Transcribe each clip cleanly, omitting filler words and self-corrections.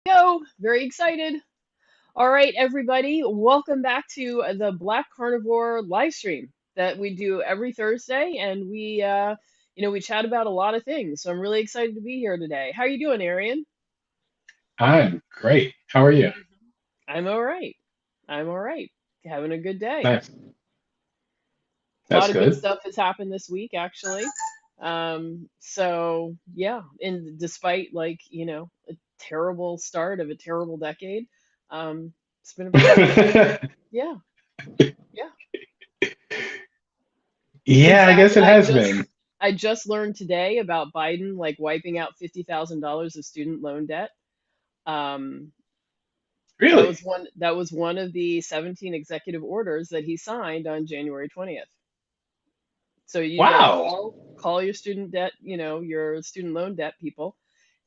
Go! Very excited. All right, everybody, welcome back to the Black Carnivore live stream that we do every Thursday, and we chat about a lot of things. So I'm really excited to be here today. How you doing, Arian? I'm great. How are you? I'm all right. I'm all right. Having a good day. Nice. A That's lot of good good. stuff has happened this week, actually. So yeah, and despite a terrible start of a terrible decade, it's been a pretty good week. Yeah. Yeah. In Yeah, I fact, guess it has been. I just learned today about Biden like wiping out $50,000 of student loan debt. Um, Really? that was one of the 17 executive orders that he signed on January 20th. So you got to Wow. call your student debt, your student loan debt people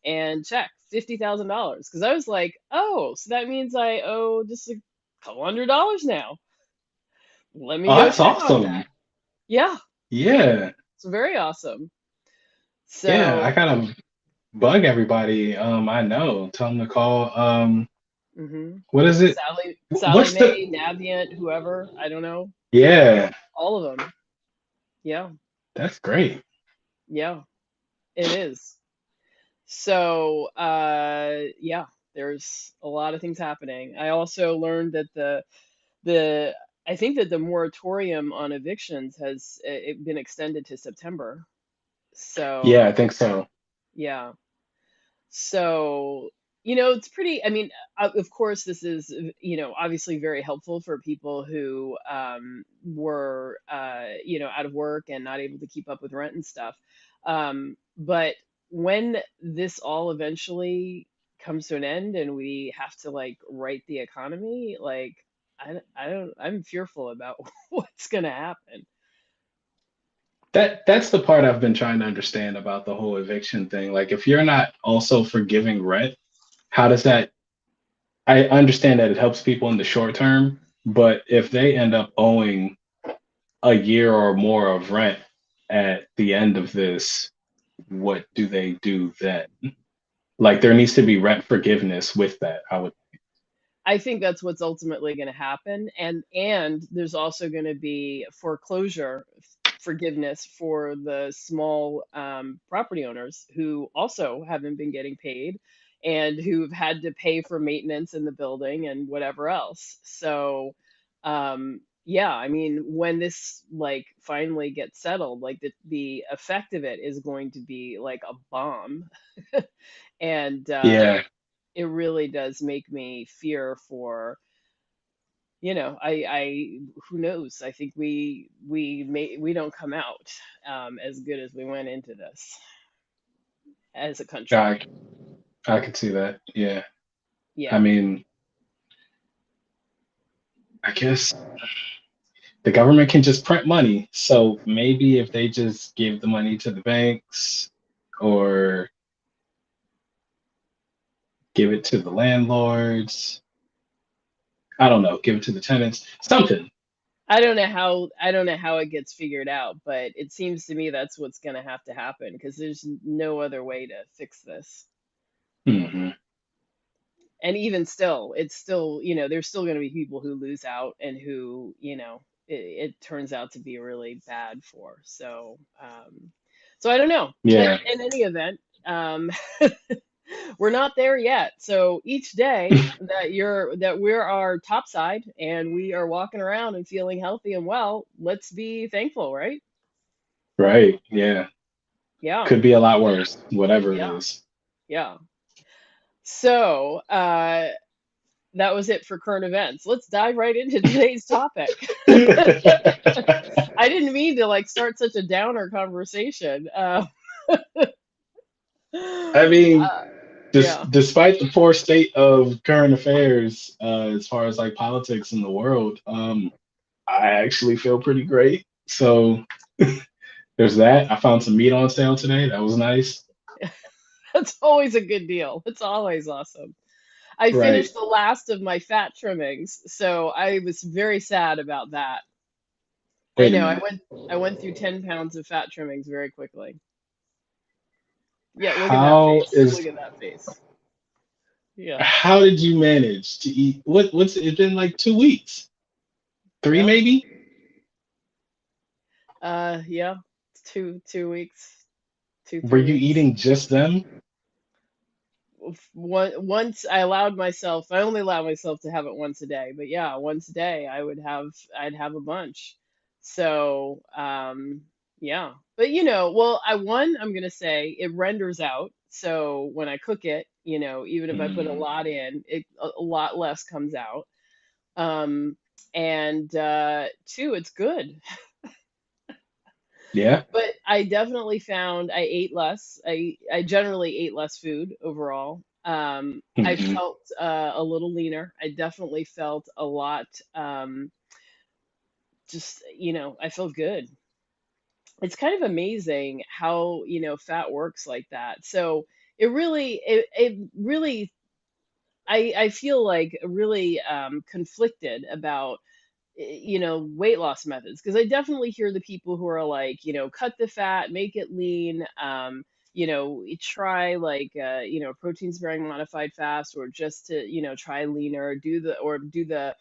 and check $50,000 because I was like, "Oh, so that means I owe just a couple $100 now. Let me Oh, go that's check on that." awesome. Yeah, Yeah. it's very awesome. Yeah, I So, gotta bug everybody. I know. Tell them to call. hmm What is it? Sally What's the? Mae, Navient, whoever, I don't know, Yeah, all of them. Yeah, that's great. yeah, it is. So, yeah, there's a lot of things happening. I also learned that the I think that the moratorium on evictions has been extended to September. Yeah, So, I think so. yeah. So, it's pretty, I mean, of course, this is, obviously very helpful for people who were, out of work and not able to keep up with rent and stuff. But when this all eventually comes to an end and we have to like right the economy, like, I'm fearful about what's going to happen. That's the part I've been trying to understand about the whole eviction thing. Like, if you're not also forgiving rent, how does that I understand that it helps people in the short term, but if they end up owing a year or more of rent at the end of this, what do they do then? Like there needs to be rent forgiveness with that. I would, I think that's what's ultimately going to happen, and there's also going to be foreclosure forgiveness for the small property owners who also haven't been getting paid and who've had to pay for maintenance in the building and whatever else. So, yeah, I mean, when this like finally gets settled, like the effect of it is going to be like a bomb, and yeah, it really does make me fear for, I who knows? I think we don't come out as good as we went into this as a country. I I could see that. Yeah. I Yeah. mean, I guess the government can just print money. So maybe if they just give the money to the banks or give it to the landlords, I don't know, give it to the tenants, something. I don't know how it gets figured out, but it seems to me that's what's going to have to happen because there's no other way to fix this. Hmm. And even still, it's still, there's still going to be people who lose out and who, it turns out to be really bad for. So I don't know. Yeah. In any event, we're not there yet. So each day that we're our top side and we are walking around and feeling healthy and well, let's be thankful, right? Right. Yeah. Yeah, Could be a lot worse, whatever it yeah, is. yeah. So that was it for current events. Let's dive right into today's topic. I didn't mean to like start such a downer conversation. I mean, Yeah. despite the poor state of current affairs, as far as like politics in the world, I actually feel pretty great. So there's that. I found some meat on sale today. That was nice. That's always a good deal. It's always awesome. I Right. finished the last of my fat trimmings, so I was very sad about that. I Wait a know minute. I went through 10 pounds of fat trimmings very quickly. Yeah, look at that How face. is Look at that face. Yeah. How did you manage to eat? What's it been like 2 weeks? Three Yeah. maybe? Yeah. 2 weeks. Two, Were three you weeks. eating just them? Once I allowed myself, I only allowed myself to have it once a day, but yeah, once a day I'd have a bunch. So, yeah. But well, I'm gonna say it renders out. So when I cook it, even if I put a Mm, lot in, a lot less comes out. Um, and two, it's good. yeah. But I definitely found I ate less. I generally ate less food overall. I Hmm. felt a little leaner. I definitely felt a lot. Just I felt good. It's kind of amazing how fat works like that. So it really I feel like really conflicted about weight loss methods, because I definitely hear the people who are like, cut the fat, make it lean, try like protein sparing modified fast, or just to try leaner, do the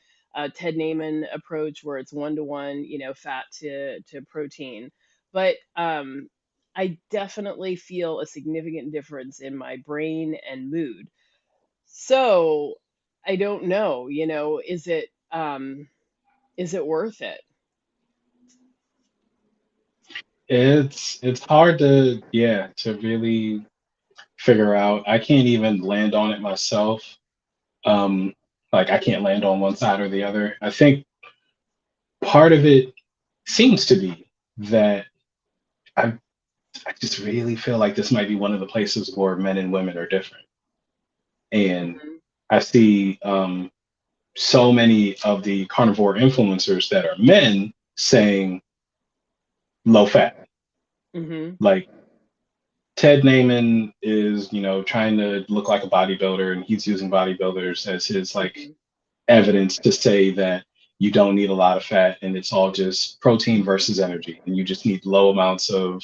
Ted Naiman approach where it's 1 to 1, fat to protein. But I definitely feel a significant difference in my brain and mood. So I don't know, is it worth it? It's hard to, yeah, to really figure out. I can't even land on it myself. Um, like I can't land on one side or the other. I think part of it seems to be that I I just really feel like this might be one of the places where men and women are different. And Mhm. I see so many of the carnivore influencers that are men saying low fat. Mhm. Like Ted Naiman is, trying to look like a bodybuilder, and he's using bodybuilders as his like Mhm. evidence to say that you don't need a lot of fat and it's all just protein Mhm. versus energy, and you just need low amounts of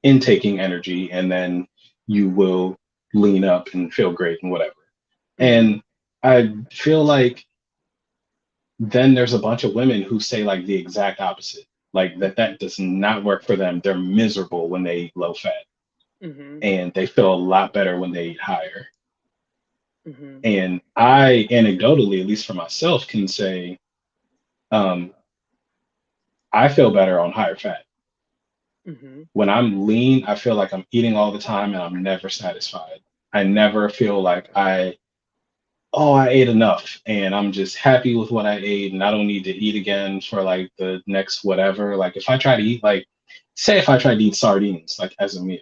intaking energy, and then you will lean up and feel great and whatever. Mhm. And I feel like then there's a bunch of women who say like the exact opposite, like that does not work for them. They're miserable when they eat low fat, Mhm. and they feel a lot better when they eat higher. Mhm. And I anecdotally, at least for myself, can say um, I feel better on higher fat. Mhm. When I'm lean, I feel like I'm eating all the time and I'm never satisfied. I never feel like oh, I ate enough and I'm just happy with what I ate and I don't need to eat again for like the next whatever. Like if I try to eat, like, say if I tried to eat sardines like as a meal,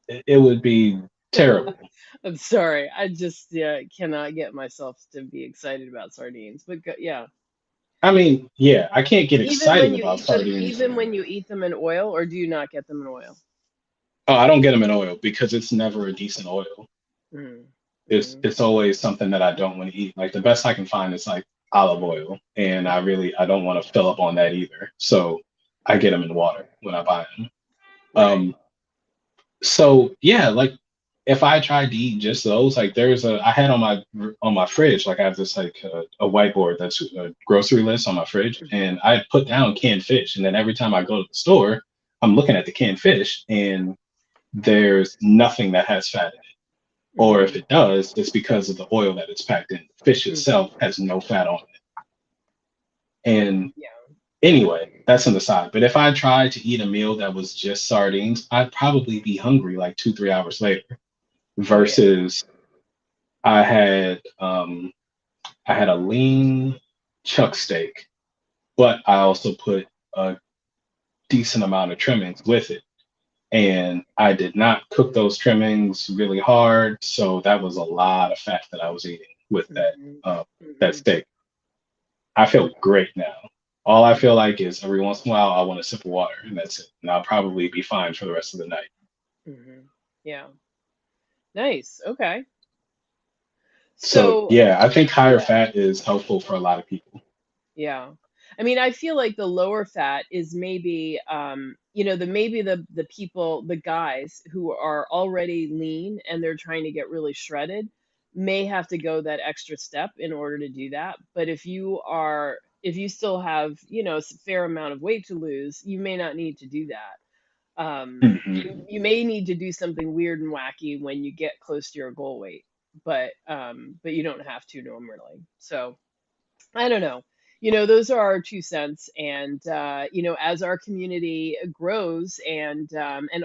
it would be terrible. I'm sorry. I just cannot get myself to be excited about sardines. But yeah, I mean, yeah, I can't get excited about sardines. even when you eat them in oil, or do you not get them in oil? Oh, I don't get them in oil because it's never a decent oil. Mhm. Mhm. It's always something that I don't want to eat. Like the best I can find is like olive oil, and I don't want to fill up on that either. So I get them in water when I buy them. Right. Um, so yeah, like if I tried to eat just those, like I had on my fridge, like I have this like a whiteboard that's a grocery list on my fridge, Mhm. and I put down canned fish, and then every time I go to the store, I'm looking at the canned fish, and there's nothing that has fat in it. Or if Mhm. it does, it's because of the oil that it's packed in. The fish Mhm. itself has no fat on it. And Yeah. anyway, that's an aside. But if I tried to eat a meal that was just sardines, I'd probably be hungry like 2, 3 hours later. Oh yeah. Versus I had I had a lean chuck steak, but I also put a decent amount of trimmings with it. And I did not cook those trimmings really hard, so that was a lot of fat that I was eating with Mhm. that Mhm. steak. I feel great now. All I feel like is every once in a while I want a sip of water, and that's it. And I'll probably be fine for the rest of the night. Mhm. Yeah. Nice. Okay. So So yeah, I think higher yeah. fat is helpful for a lot of people. Yeah. I mean, I feel like the lower fat is maybe, the people, the guys who are already lean and they're trying to get really shredded. may have to go that extra step in order to do that. But if you still have, a fair amount of weight to lose, you may not need to do that. Hmm. You may need to do something weird and wacky when you get close to your goal weight, but you don't have to normally. So I don't know. Those are our 2 cents, and as our community grows and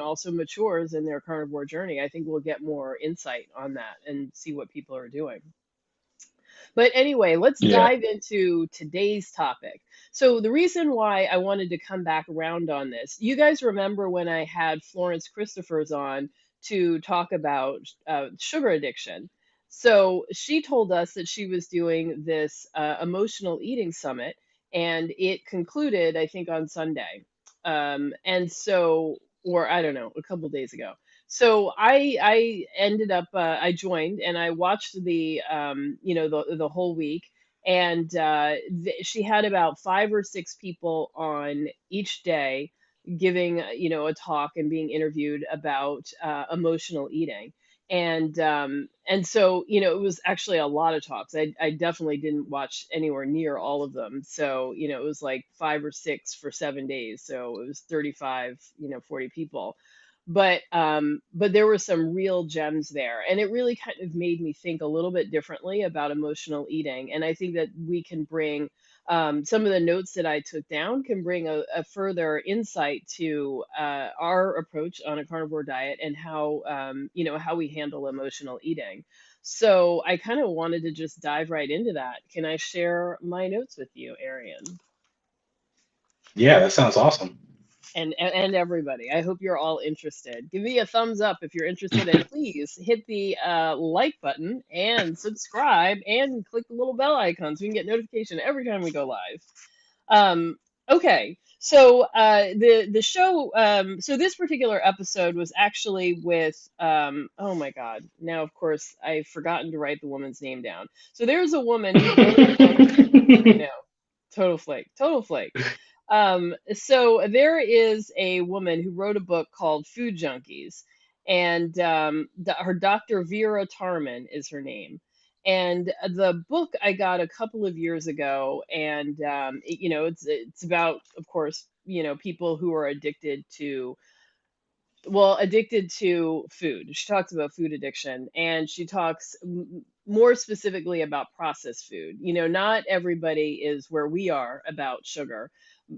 also matures in their carnivore journey, I think we'll get more insight on that and see what people are doing. But anyway, let's Yeah. dive into today's topic. So, the reason why I wanted to come back around on this, you guys remember when I had Florence Christophers on to talk about sugar addiction. So, she told us that she was doing this emotional eating summit, and it concluded, I think, on Sunday. And so, or I don't know, a couple days ago. So I ended up I joined and I watched the whole week, and she had about 5 or 6 people on each day giving a talk and being interviewed about emotional eating. And so it was actually a lot of talks. I definitely didn't watch anywhere near all of them. So it was like 5 or 6 for 7 days, so it was 35, 40 people. But there were some real gems there, and it really kind of made me think a little bit differently about emotional eating. And I think that we can bring some of the notes that I took down can bring a further insight to our approach on a carnivore diet and how we handle emotional eating. So I kind of wanted to just dive right into that. Can I share my notes with you, Arian? Yeah, that sounds awesome. And everybody. I hope you're all interested. Give me a thumbs up if you're interested, and please hit the like button and subscribe and click the little bell icon so you can get notification every time we go live. Um, okay, so the show. So this particular episode was actually with. Oh my God! Now, of course, I've forgotten to write the woman's name down. So there's a woman who wrote a book. I know, total flake, total flake. So there is a woman who wrote a book called Food Junkies, and her Dr. Vera Tarman is her name. And the book I got a couple of years ago, and it's about, of course, people who are addicted to food. She talks about food addiction, and she talks more specifically about processed food. Not everybody is where we are about sugar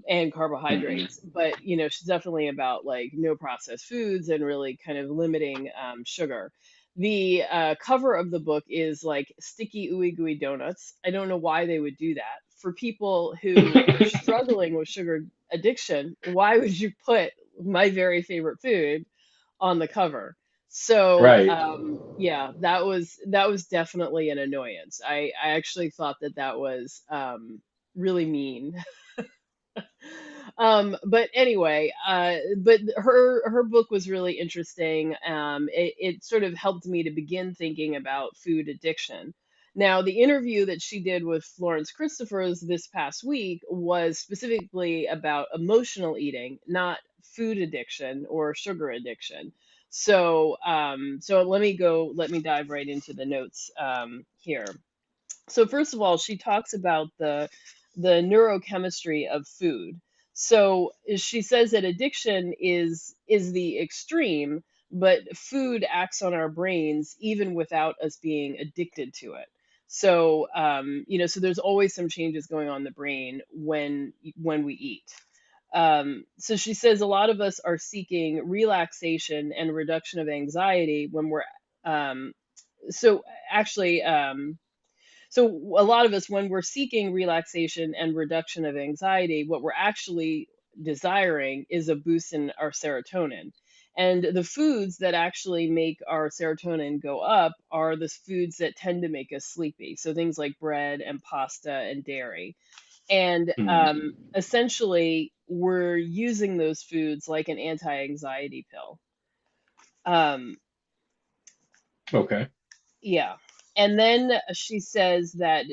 and Hmm. carbohydrates, but she's definitely about like no processed foods and really kind of limiting sugar. The cover of the book is like sticky ooey gooey donuts. I don't know why they would do that. For people who are struggling with sugar addiction, why would you put my very favorite food on the cover? So Right. yeah, that was definitely an annoyance. I actually thought that was really mean. But anyway, but her book was really interesting. It sort of helped me to begin thinking about food addiction. Now, the interview that she did with Florence Christophers this past week was specifically about emotional eating, not food addiction or sugar addiction. So let me dive right into the notes here. So first of all, she talks about the neurochemistry of food. So she says that addiction is the extreme, but food acts on our brains even without us being addicted to it. So so there's always some changes going on in the brain when we eat. So she says a lot of us are seeking relaxation and reduction of anxiety when we're um, so actually so a lot of us, when we're seeking relaxation and reduction of anxiety, what we're actually desiring is a boost in our serotonin. And the foods that actually make our serotonin go up are the foods that tend to make us sleepy. So things like bread and pasta and dairy. And Hmm. essentially, we're using those foods like an anti-anxiety pill. Um, Okay. Yeah. And then she says that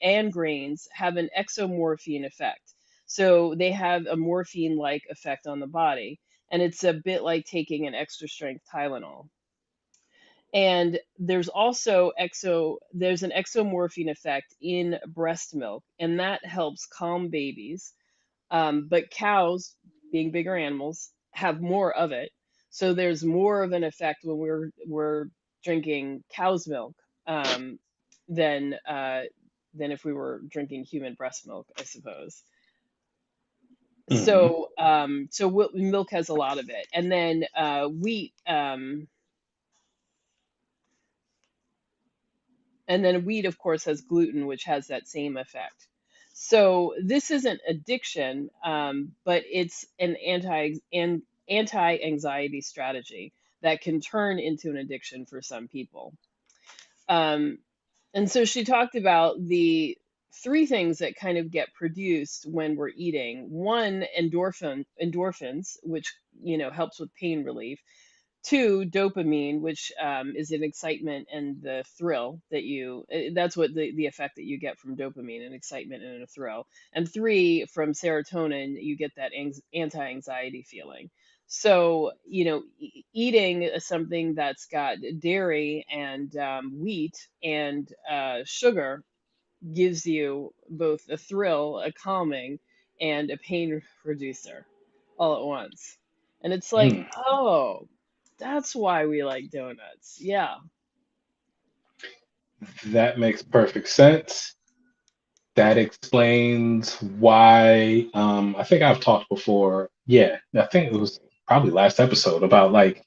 and grains have an exomorphine effect. So they have a morphine like effect on the body. And it's a bit like taking an extra strength Tylenol. And there's an exomorphine effect in breast milk, and that helps calm babies. But cows, being bigger animals, have more of it. So there's more of an effect when we're drinking cow's milk, than if we were drinking human breast milk, I suppose. Hmm. So milk has a lot of it, and then wheat, of course, has gluten, which has that same effect. So this isn't addiction, but it's an anti-anxiety strategy that can turn into an addiction for some people. Um, and so she talked about the three things that kind of get produced when we're eating. One, endorphins, which helps with pain relief. Two, dopamine, which is an excitement and the thrill that's what the effect that you get from dopamine, an excitement and a thrill. And three, from serotonin, you get that anti-anxiety feeling. So, eating something that's got dairy and wheat and sugar gives you both a thrill, a calming, and a pain reducer all at once. And it's like, Mm. oh, that's why we like donuts. Yeah. That makes perfect sense. That explains why I think I've talked before. Yeah, I think it was probably last episode about like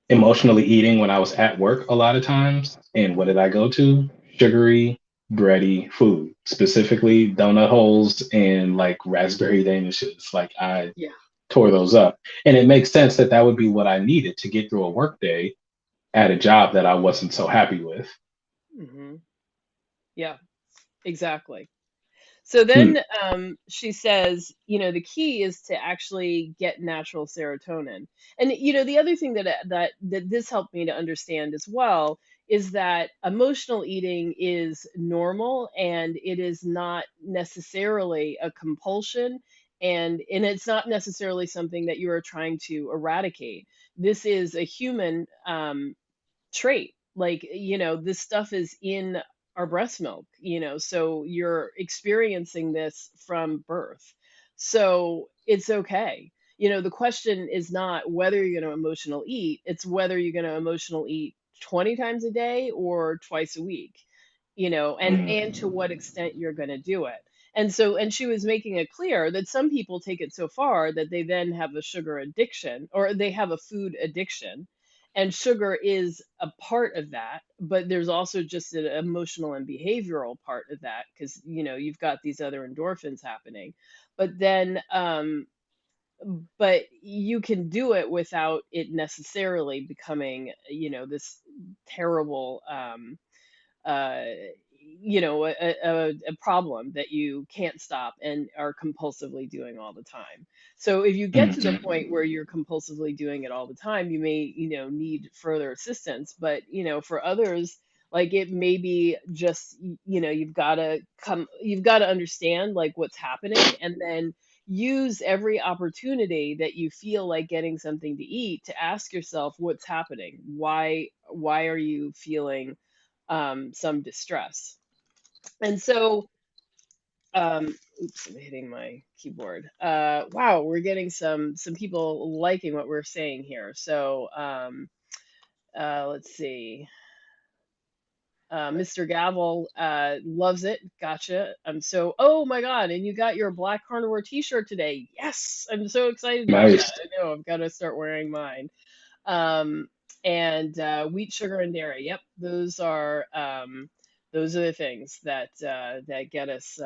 emotionally eating when I was at work a lot of times. And what did I go to? Sugary, bready food, specifically donut holes and like raspberry danishes. Like I Yeah. tore those up. And it makes sense that that would be what I needed to get through a workday at a job that I wasn't so happy with. Hmm. Yeah, exactly. So Hmm. then she says, the key is to actually get natural serotonin. And the other thing that this helped me to understand as well is that emotional eating is normal, and it is not necessarily a compulsion, and it's not necessarily something that you are trying to eradicate. This is a human trait. Like, this stuff is in our breast milk, so you're experiencing this from birth. So it's okay. The question is not whether you're going to emotional eat, it's whether you're going to emotional eat 20 times a day or twice a week, and to Mm. what extent you're going to do it. And she was making it clear that some people take it so far that they then have a sugar addiction, or they have a food addiction, and sugar is a part of that, but there's also just an emotional and behavioral part of that, because you've got these other endorphins happening. But then um but you can do it without it necessarily becoming this terrible uh, a problem that you can't stop and are compulsively doing all the time. So if you get to the Mhm. point where you're compulsively doing it all the time, you may, need further assistance. But, for others, like, it may be just, you've got to understand like what's happening, and then use every opportunity that you feel like getting something to eat to ask yourself what's happening. Why are you feeling some distress? And so, oops, I'm hitting my keyboard. Wow, we're getting some people liking what we're saying here. So, let's see. Mr. Gavel loves it. Gotcha. Oh my God. And you got your Black Carnivore t-shirt today. Yes. I'm so excited about that. Nice. I know I've got to start wearing mine. Um, and wheat, sugar, and dairy. Yep, those are the things that get us,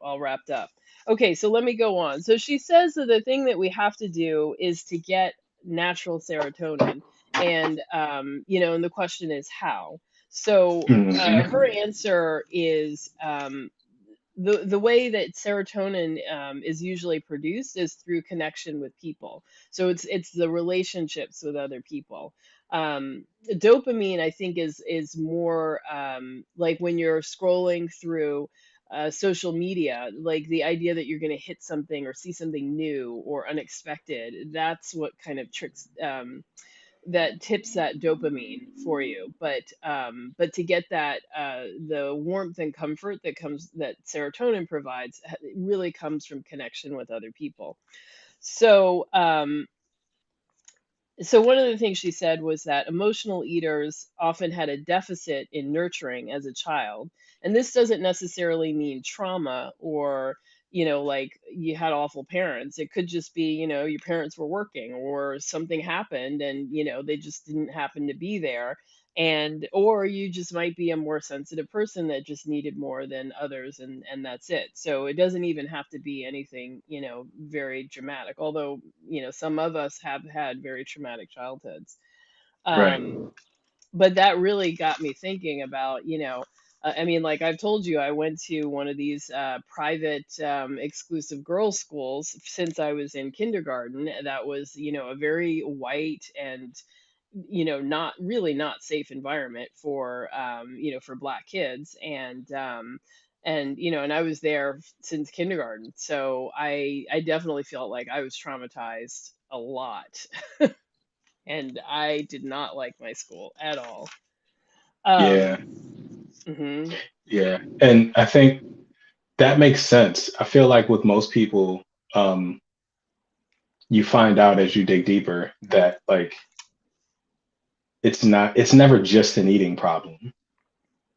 all wrapped up. Okay, so let me go on. So she says that the thing that we have to do is to get natural serotonin, and the question is how. So her Hmm. answer is, the way that serotonin is usually produced is through connection with people. So it's the relationships with other people. Dopamine, I think, is more like when you're scrolling through social media, like the idea that you're going to hit something or see something new or unexpected. That's what kind of that tips that dopamine for you. But to get that the warmth and comfort that comes that serotonin provides it really comes from connection with other people. So so one of the things she said was that emotional eaters often had a deficit in nurturing as a child, and this doesn't necessarily mean trauma or like you had awful parents. It could just be your parents were working or something happened and they just didn't happen to be there, and or you just might be a more sensitive person that just needed more than others, and that's it. So it doesn't even have to be anything very dramatic, although some of us have had very traumatic childhoods. Right. um but that really got me thinking about I mean, like I've told you, I went to one of these private exclusive girls schools since I was in kindergarten. That was a very white and not really not safe environment for for black kids, and and I was there since kindergarten, so I definitely felt like I was traumatized a lot, and I did not like my school at all. Yeah. um mhm Yeah. And I think that makes sense. I feel like with most people, um, you find out as you dig deeper that like it's never just an eating problem.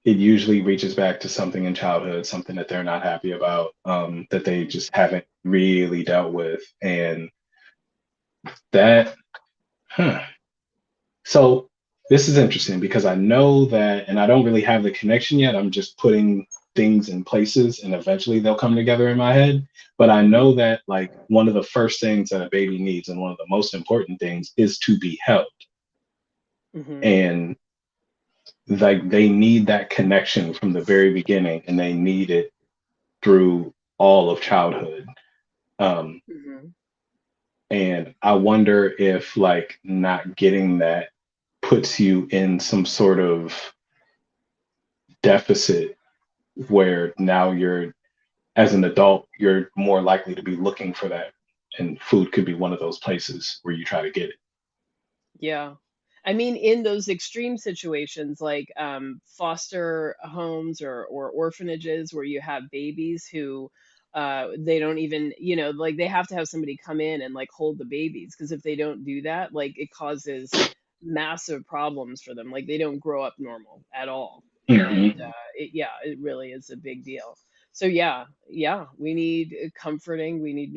It usually reaches back to something in childhood, something that they're not happy about, that they just haven't really dealt with. And that, huh. So this is interesting because I know that, and I don't really have the connection yet. I'm just putting things in places and eventually they'll come together in my head. But I know that like one of the first things that a baby needs and one of the most important things is to be held. mhm And like they need that connection from the very beginning and they need it through all of childhood. Um, mhm and I wonder if like not getting that puts you in some sort of deficit where now you're, as an adult, you're more likely to be looking for that. And food could be one of those places where you try to get it. Yeah. I mean, in those extreme situations like foster homes or orphanages where you have babies who they don't even, like they have to have somebody come in and like hold the babies, because if they don't do that, like it causes massive problems for them. Like they don't grow up normal at all. And Hmm. yeah, it really is a big deal. So yeah, yeah, we need comforting, we need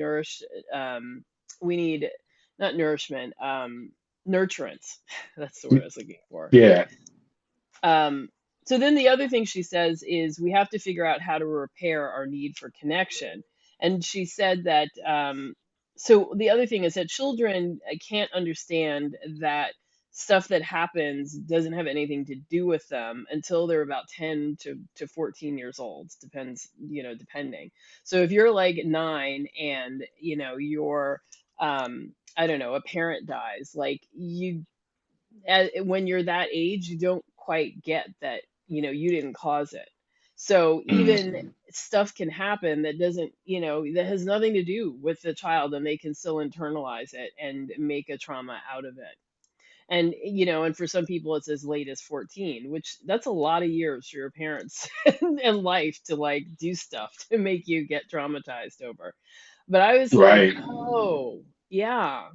we need not nourishment, nurturance. That's the word I was looking for. Yeah. Um, so then the other thing she says is we have to figure out how to repair our need for connection. And she said that, so the other thing is that children can't understand that stuff that happens doesn't have anything to do with them until they're about 10 to 14 years old. Depends, depending. So if you're like 9 and, you're, I don't know, a parent dies, like when you're that age, you don't quite get that, you didn't cause it. So even Mm. stuff can happen that doesn't, that has nothing to do with the child, and they can still internalize it and make a trauma out of it. And, and for some people, it's as late as 14, which that's a lot of years for your parents and life to like do stuff to make you get traumatized over. But I was like, Right. oh, yeah.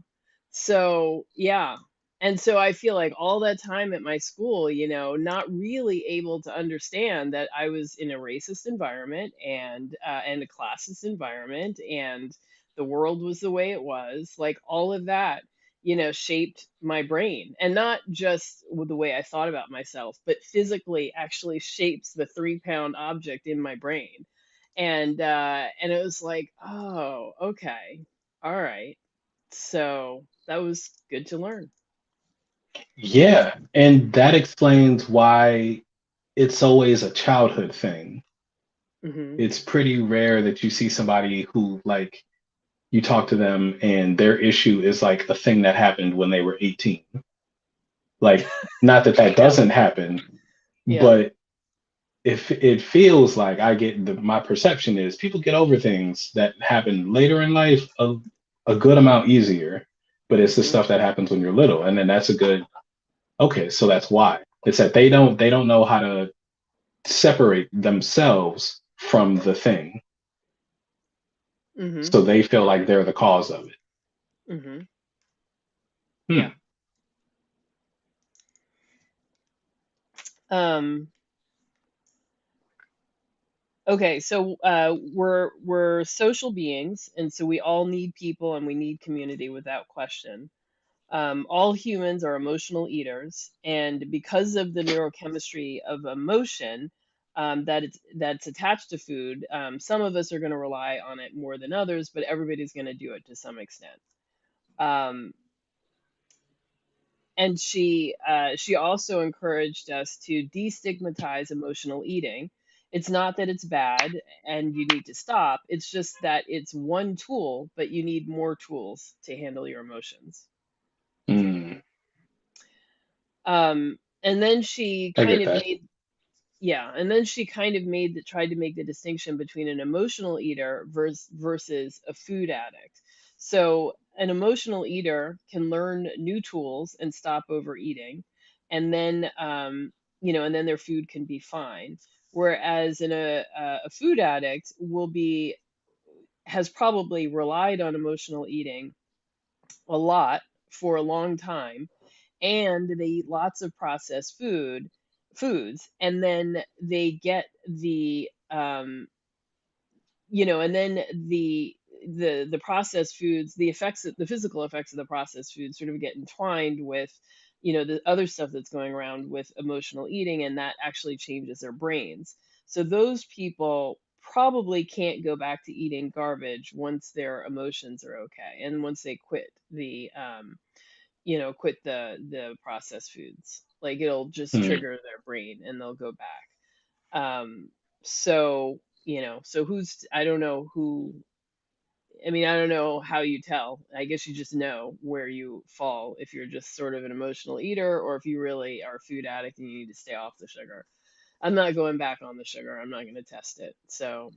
So, yeah. And so I feel like all that time at my school, not really able to understand that I was in a racist environment and a classist environment, and the world was the way it was. Like all of that, shaped my brain, and not just with the way I thought about myself, but physically actually shapes the 3 pound object in my brain. And it was like, oh, okay, all right. So that was good to learn. Yeah. And that explains why it's always a childhood thing. Hmm. It's pretty rare that you see somebody who like you talk to them and their issue is like a thing that happened when they were 18. Like, not that that Yeah, doesn't happen, yeah, but if it feels like my perception is people get over things that happen later in life a good amount easier. but it's the Hmm. stuff that happens when you're little. And then that's a good, okay, so that's why. It's that they don't know how to separate themselves from the thing. Hmm. So they feel like they're the cause of it. Hmm. Yeah. Hmm. Um, okay, so we're social beings, and so we all need people and we need community without question. All humans are emotional eaters, and because of the neurochemistry of emotion that's attached to food, some of us are going to rely on it more than others, but everybody's going to do it to some extent. Um, and she also encouraged us to destigmatize emotional eating. It's not that it's bad and you need to stop. It's just that it's one tool, but you need more tools to handle your emotions. Hmm. And then she I kind get of that. made yeah, and then she kind of made the tried to make the distinction between an emotional eater versus a food addict. So an emotional eater can learn new tools and stop overeating, and then and then their food can be fine. Whereas a food addict will be has probably relied on emotional eating a lot for a long time, and they eat lots of processed foods, and then they get and then the processed foods, the physical effects of the processed foods sort of get entwined with the other stuff that's going around with emotional eating, and that actually changes their brains. So those people probably can't go back to eating garbage once their emotions are okay, and once they quit the processed foods. Like it'll just Hmm. trigger their brain and they'll go back. So who's I don't know who I mean, I don't know how you tell. I guess you just know where you fall if you're just sort of an emotional eater or if you really are a food addict and you need to stay off the sugar. I'm not going back on the sugar. I'm not going to test it. So,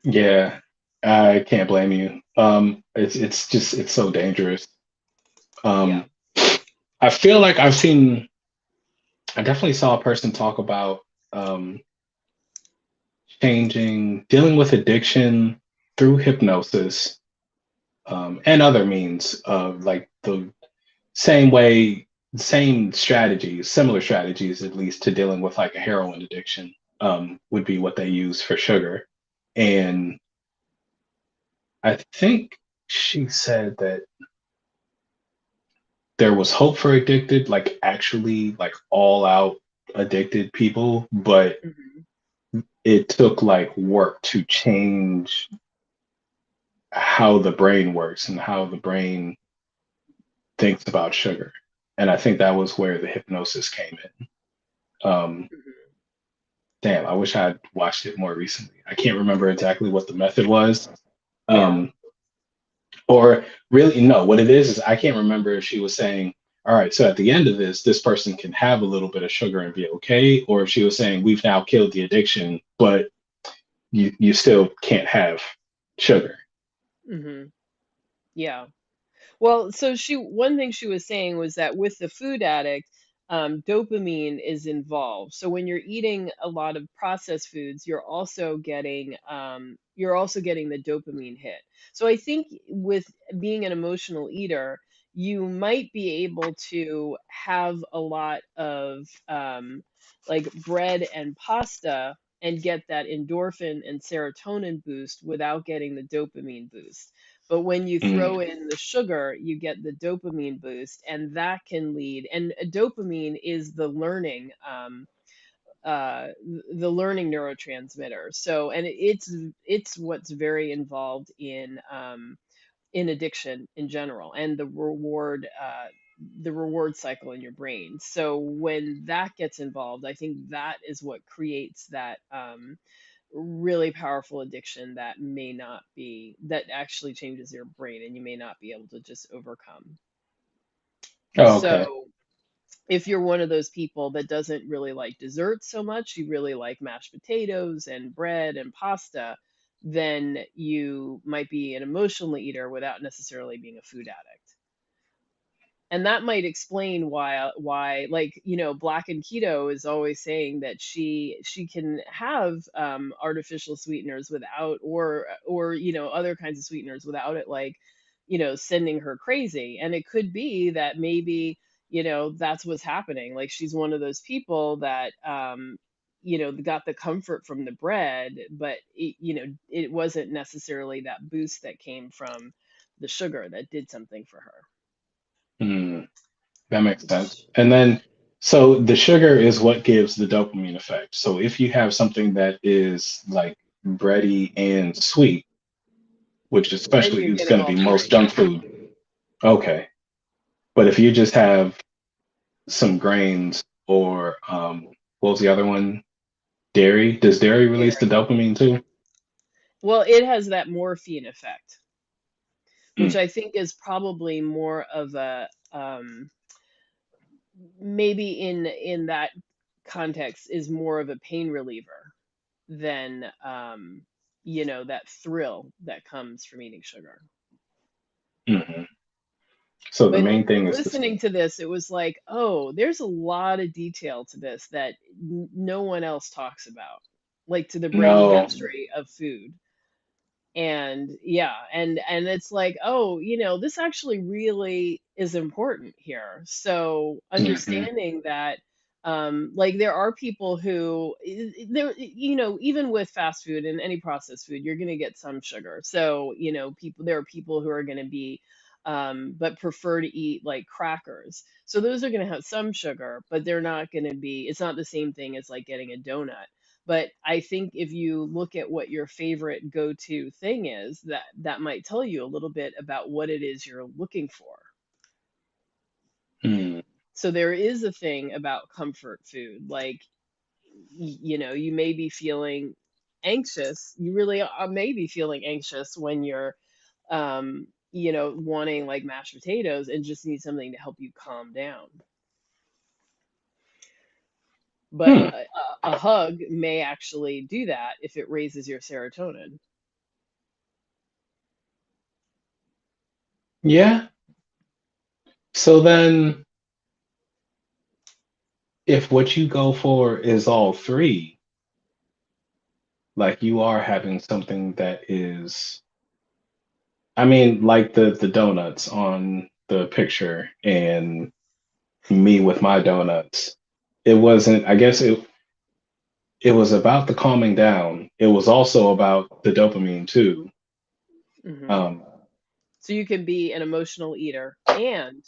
Yeah, I can't blame you. It's just it's so dangerous. yeah. Um, I feel like I definitely saw a person talk about um, dealing with addiction through hypnosis and other means of like the same way, same strategies, similar strategies at least to dealing with like a heroin addiction would be what they use for sugar. And I think she said that there was hope for addicted, like actually like all out addicted people, but Hmm. it took like work to change how the brain works and how the brain thinks about sugar. And I think that was where the hypnosis came in. Hmm. Damn, I wish I had watched it more recently. I can't remember exactly what the method was. Yeah. Um, or really, no, what it is I can't remember if she was saying, all right, so at the end of this person can have a little bit of sugar and be okay, or if she was saying, we've now killed the addiction, but you still can't have sugar. Hmm. Yeah. Well, so one thing she was saying was that with the food addict, dopamine is involved. So when you're eating a lot of processed foods, you're also getting the dopamine hit. So I think with being an emotional eater, you might be able to have a lot of like bread and pasta and get that endorphin and serotonin boost without getting the dopamine boost. But when you Mm, throw in the sugar, you get the dopamine boost, and that can lead. And dopamine is the learning neurotransmitter. So, and it's what's very involved in addiction in general, and the reward cycle in your brain. So when that gets involved, I think that is what creates that really powerful addiction that actually changes your brain and you may not be able to just overcome. oh, okay. So if you're one of those people that doesn't really like desserts so much, you really like mashed potatoes and bread and pasta, then you might be an emotional eater without necessarily being a food addict. And that might explain why, like, black and keto is always saying that she can have artificial sweeteners without, or other kinds of sweeteners without it, like, sending her crazy. And it could be that maybe, that's what's happening. Like, she's one of those people that got the comfort from the bread, but it wasn't necessarily that boost that came from the sugar that did something for her. Hmm, that makes sense. And then, so the sugar is what gives the dopamine effect. So if you have something that is like bready and sweet, which Then especially you're is getting going to all be most three. junk food, okay. But if you just have some grains or what was the other one? Dairy. Does dairy release the Dairy. dopamine too? Well, it has that morphine effect, which Mm, I think is probably more of a, maybe in that context, is more of a pain reliever than that thrill that comes from eating sugar. mhm. So the But main thing is this. listening to this, it was like, oh, there's a lot of detail to this that no one else talks about, like to the brain No. chemistry of food. And yeah, and it's like, oh, this actually really is important here. So Hmm. understanding that, like, there are people who there, even with fast food and any processed food, you're going to get some sugar. So there are people who are going to be, but prefer to eat like crackers, so those are going to have some sugar, but they're not going to be, it's not the same thing as like getting a donut. But I think if you look at what your favorite go-to thing is, that might tell you a little bit about what it is you're looking for. Mm, So there is a thing about comfort food. Like, you may be feeling anxious. You really may be feeling anxious when you're, wanting like mashed potatoes and just need something to help you calm down. But hmm. a hug may actually do that if it raises your serotonin. Yeah. So then, if what you go for is all three, like you are having something that is, I mean, like the donuts on the picture and me with my donuts. It wasn't, I guess it was about the calming down. It was also about the dopamine too. Hmm. Um, So you can be an emotional eater and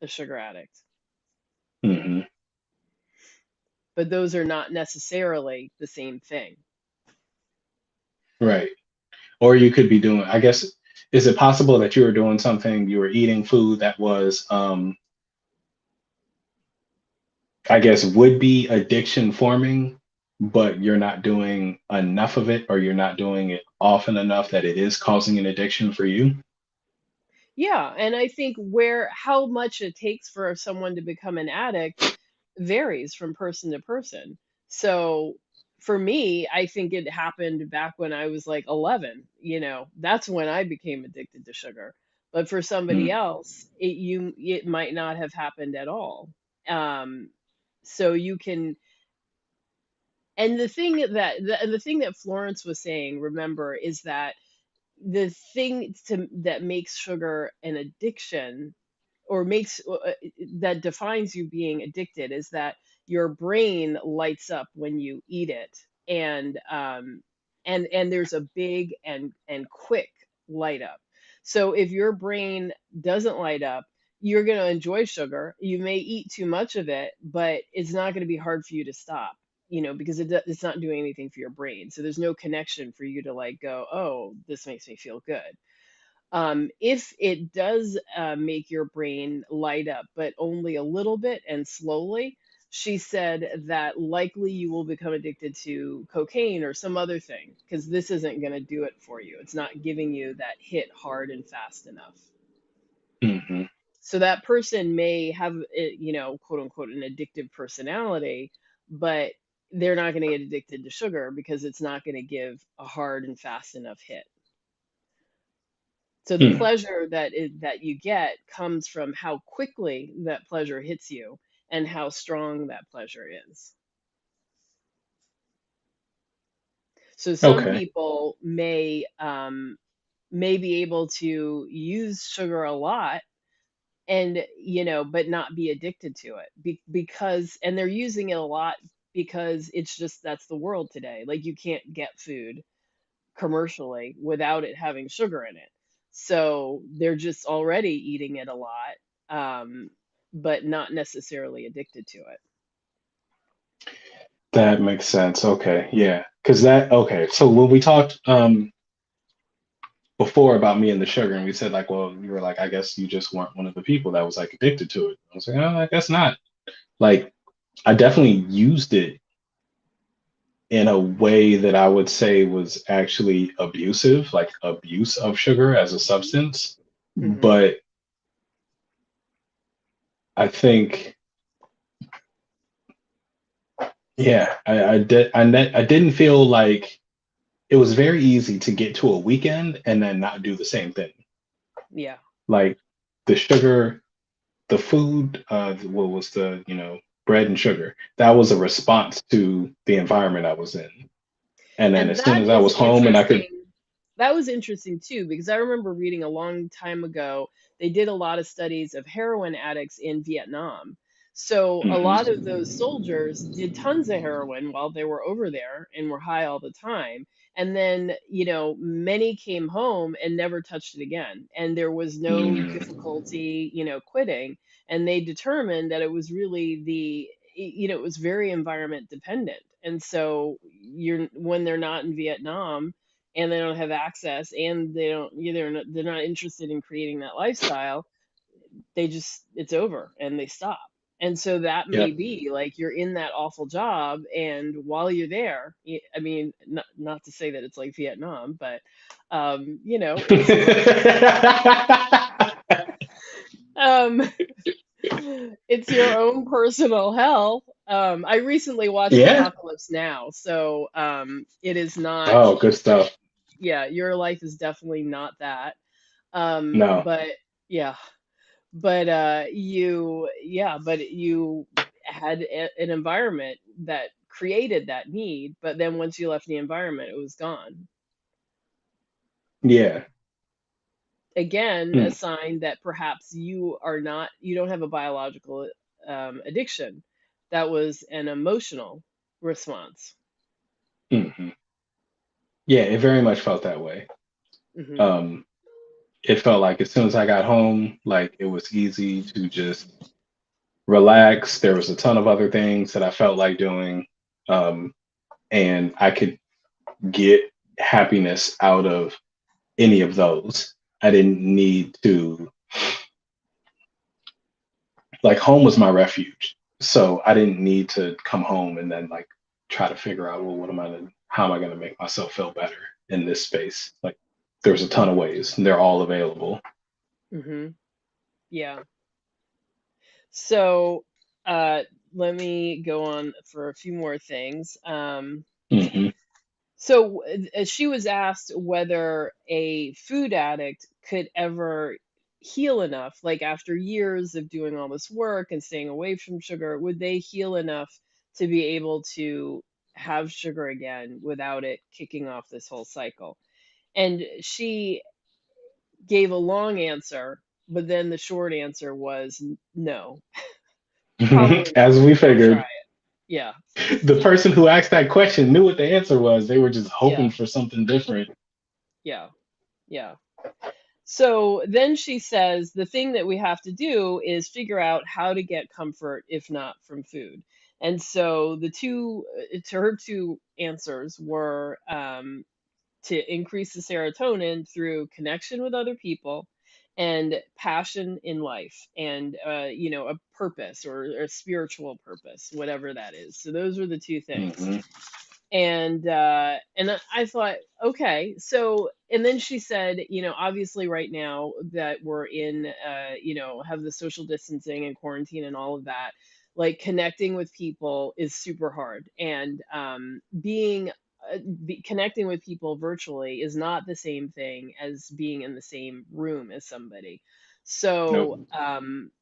a sugar addict, mhm, but those are not necessarily the same thing. right. Or you could be doing, I guess, is it possible that you were doing something, you were eating food that was, I guess, would be addiction forming, but you're not doing enough of it, or you're not doing it often enough that it is causing an addiction for you? Yeah, and I think where how much it takes for someone to become an addict varies from person to person. So for me, I think it happened back when I was like 11, that's when I became addicted to sugar. But for somebody Mm, else, it might not have happened at all. Um, so you can, and the thing that Florence was saying, remember, is that the thing that makes sugar an addiction, or that defines you being addicted, is that your brain lights up when you eat it. And there's a big and quick light up. So if your brain doesn't light up, you're going to enjoy sugar. You may eat too much of it, but it's not going to be hard for you to stop, because it's not doing anything for your brain. So there's no connection for you to like go, oh, this makes me feel good. If it does make your brain light up, but only a little bit and slowly, she said that likely you will become addicted to cocaine or some other thing, because this isn't going to do it for you. It's not giving you that hit hard and fast enough. mhm. So that person may have, quote unquote, an addictive personality, but they're not going to get addicted to sugar because it's not going to give a hard and fast enough hit. So the Hmm. pleasure that you get comes from how quickly that pleasure hits you and how strong that pleasure is. So some Okay. people may be able to use sugar a lot, and but not be addicted to it, because and they're using it a lot because it's just that's the world today. Like, you can't get food commercially without it having sugar in it. So they're just already eating it a lot, but not necessarily addicted to it. That makes sense. Okay. Yeah. Because okay. So when we talked before about me and the sugar, and we said like, well, you were like, I guess you just weren't one of the people that was like addicted to it. I was like, oh, I guess not. Like, I definitely used it in a way that I would say was actually abusive, like abuse of sugar as a substance. Hmm. But I think, yeah, I didn't feel like it was very easy to get to a weekend and then not do the same thing. Yeah. Like the sugar, the food, what was the, bread and sugar. That was a response to the environment I was in. And then And as soon that as I is was home and I could, interesting. That was interesting too, because I remember reading a long time ago, they did a lot of studies of heroin addicts in Vietnam. So a lot of Mhm. those soldiers did tons of heroin while they were over there and were high all the time. And then, many came home and never touched it again. And there was no Mm. difficulty, quitting. And they determined that it was really it was very environment dependent. And so when they're not in Vietnam and they don't have access, and they're not interested in creating that lifestyle, they just it's over and they stop. And so that may Yep. be like you're in that awful job, and while you're there, I mean, not to say that it's like Vietnam, but it's um it's your own personal hell. I recently watched Yeah. Apocalypse Now, so it is not. Oh, good stuff. Yeah, your life is definitely not that. No. But yeah, but you had an environment that created that need, but then once you left the environment, it was gone. Yeah. Again, a Mm. sign that perhaps you don't have a biological addiction. That was an emotional response. Hmm. Yeah, it very much felt that way. Hmm. Um, it felt like as soon as I got home, like it was easy to just relax. There was a ton of other things that I felt like doing. Um, and I could get happiness out of any of those. I didn't need to, like, home was my refuge. So I didn't need to come home and then like try to figure out, well, how am I going to make myself feel better in this space? Like, there's a ton of ways, and they're all available. Hmm. Yeah. So uh, let me go on for a few more things. Hmm. So she was asked whether a food addict could ever heal enough, like after years of doing all this work and staying away from sugar, would they heal enough to be able to have sugar again without it kicking off this whole cycle? And she gave a long answer, but then the short answer was no, probably not. As we Don't try figured, it. Yeah, the person who asked that question knew what the answer was. They were just yeah, hoping for something different. yeah, yeah. So then she says the thing that we have to do is figure out how to get comfort if not from food. And so her two answers were to increase the serotonin through connection with other people and passion in life, and a purpose, or a spiritual purpose, whatever that is. So those were the two things. Hmm. And I thought, okay, so, and then she said, obviously right now that we're in have the social distancing and quarantine and all of that, like connecting with people is super hard, and being connecting with people virtually is not the same thing as being in the same room as somebody. So, Nope.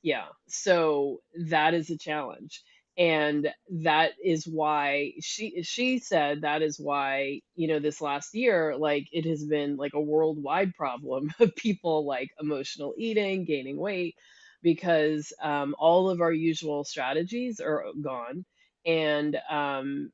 yeah, so that is a challenge. And that is why she said that is why, this last year, like it has been like a worldwide problem of people like emotional eating, gaining weight, because all of our usual strategies are gone, and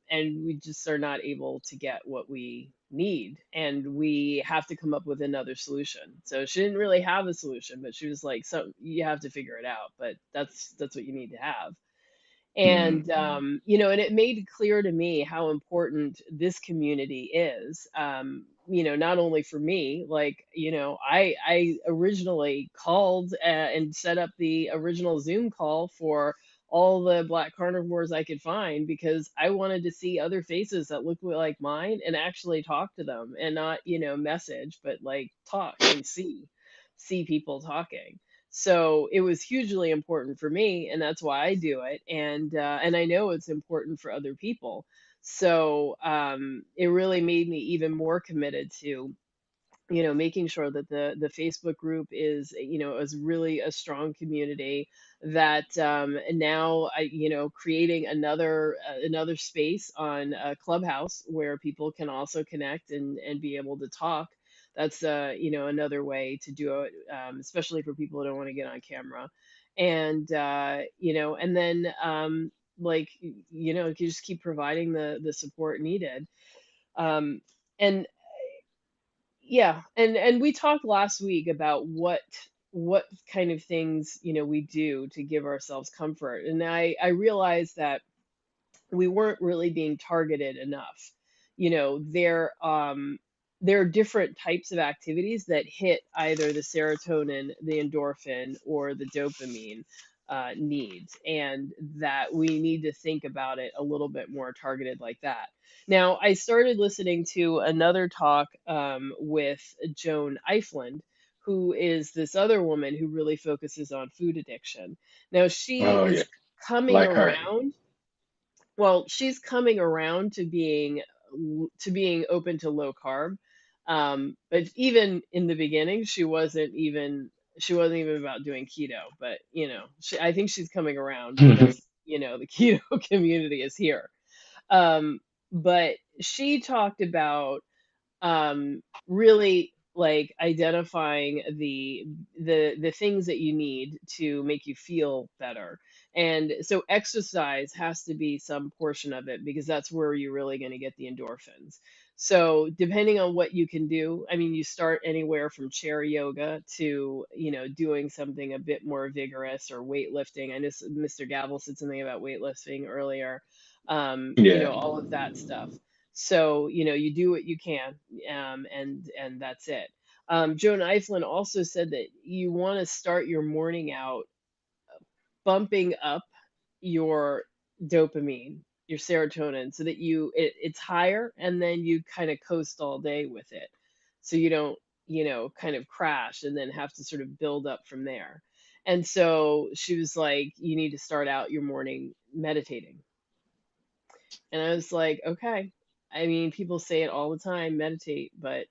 we just are not able to get what we need, and we have to come up with another solution. So she didn't really have a solution, but she was like, so you have to figure it out, but that's what you need to have. Mm. And and it made clear to me how important this community is, not only for me, like, I originally called, and set up the original Zoom call for all the black carnivores I could find, because I wanted to see other faces that looked like mine and actually talk to them, and not, message, but like talk and see people talking. So it was hugely important for me, and that's why I do it. And I know it's important for other people. So it really made me even more committed to, making sure that the Facebook group is really a strong community. That now I, creating another space on Clubhouse where people can also connect and be able to talk. That's another way to do it, especially for people who don't want to get on camera. And and then like you just keep providing the support needed. Um, and yeah, and we talked last week about what kind of things, we do to give ourselves comfort. And I realized that we weren't really being targeted enough. There are different types of activities that hit either the serotonin, the endorphin, or the dopamine needs, and that we need to think about it a little bit more targeted like that. Now, I started listening to another talk with Joan Eifland, who is this other woman who really focuses on food addiction. Now, she Oh yeah, is coming like her. around well, she's coming around to being open to low carb. But even in the beginning, she wasn't even about doing keto. But I think she's coming around because the keto community is here. Um, but she talked about really like identifying the things that you need to make you feel better. And so exercise has to be some portion of it, because that's where you're really going to get the endorphins. So depending on what you can do, I mean, you start anywhere from chair yoga to doing something a bit more vigorous, or weightlifting. I know Mr. Gavel said something about weightlifting earlier. Yeah. All of that stuff. So, you do what you can, and that's it. Joan Eiflin also said that you want to start your morning out bumping up your dopamine, your serotonin, so that it's higher, and then you kind of coast all day with it. So you don't, kind of crash and then have to sort of build up from there. And so she was like, you need to start out your morning meditating. And I was like, okay. I mean, people say it all the time, meditate, but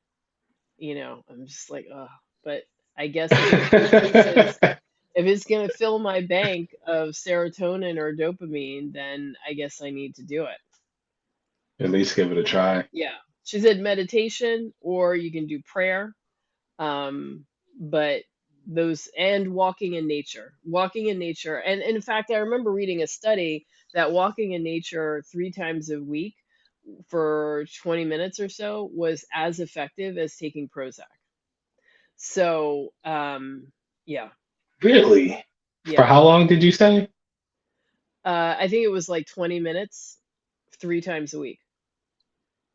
I'm just like, oh, but I guess if it's gonna fill my bank of serotonin or dopamine, then I guess I need to do it. At least give it a try. Yeah. She said meditation, or you can do prayer. But those, and walking in nature. And in fact, I remember reading a study that walking in nature 3 times a week for 20 minutes or so was as effective as taking Prozac. So, yeah, Really? For yeah. how long did you say? I think it was like 20 minutes 3 times a week.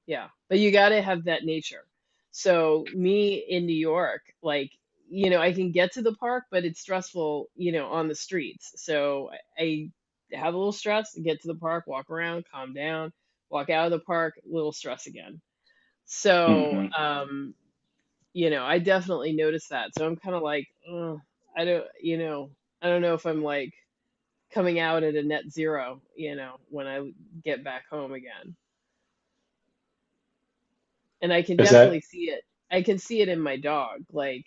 Yeah. But you got to have that nature. So, me in New York, like, I can get to the park, but it's stressful, on the streets. So, I have a little stress, get to the park, walk around, calm down, walk out of the park, little stress again. So, Hmm. I definitely noticed that. So I'm kind of like, I don't, I don't know if I'm like coming out at a net zero, when I get back home again. And I can Is that definitely see it. I can see it in my dog. Like,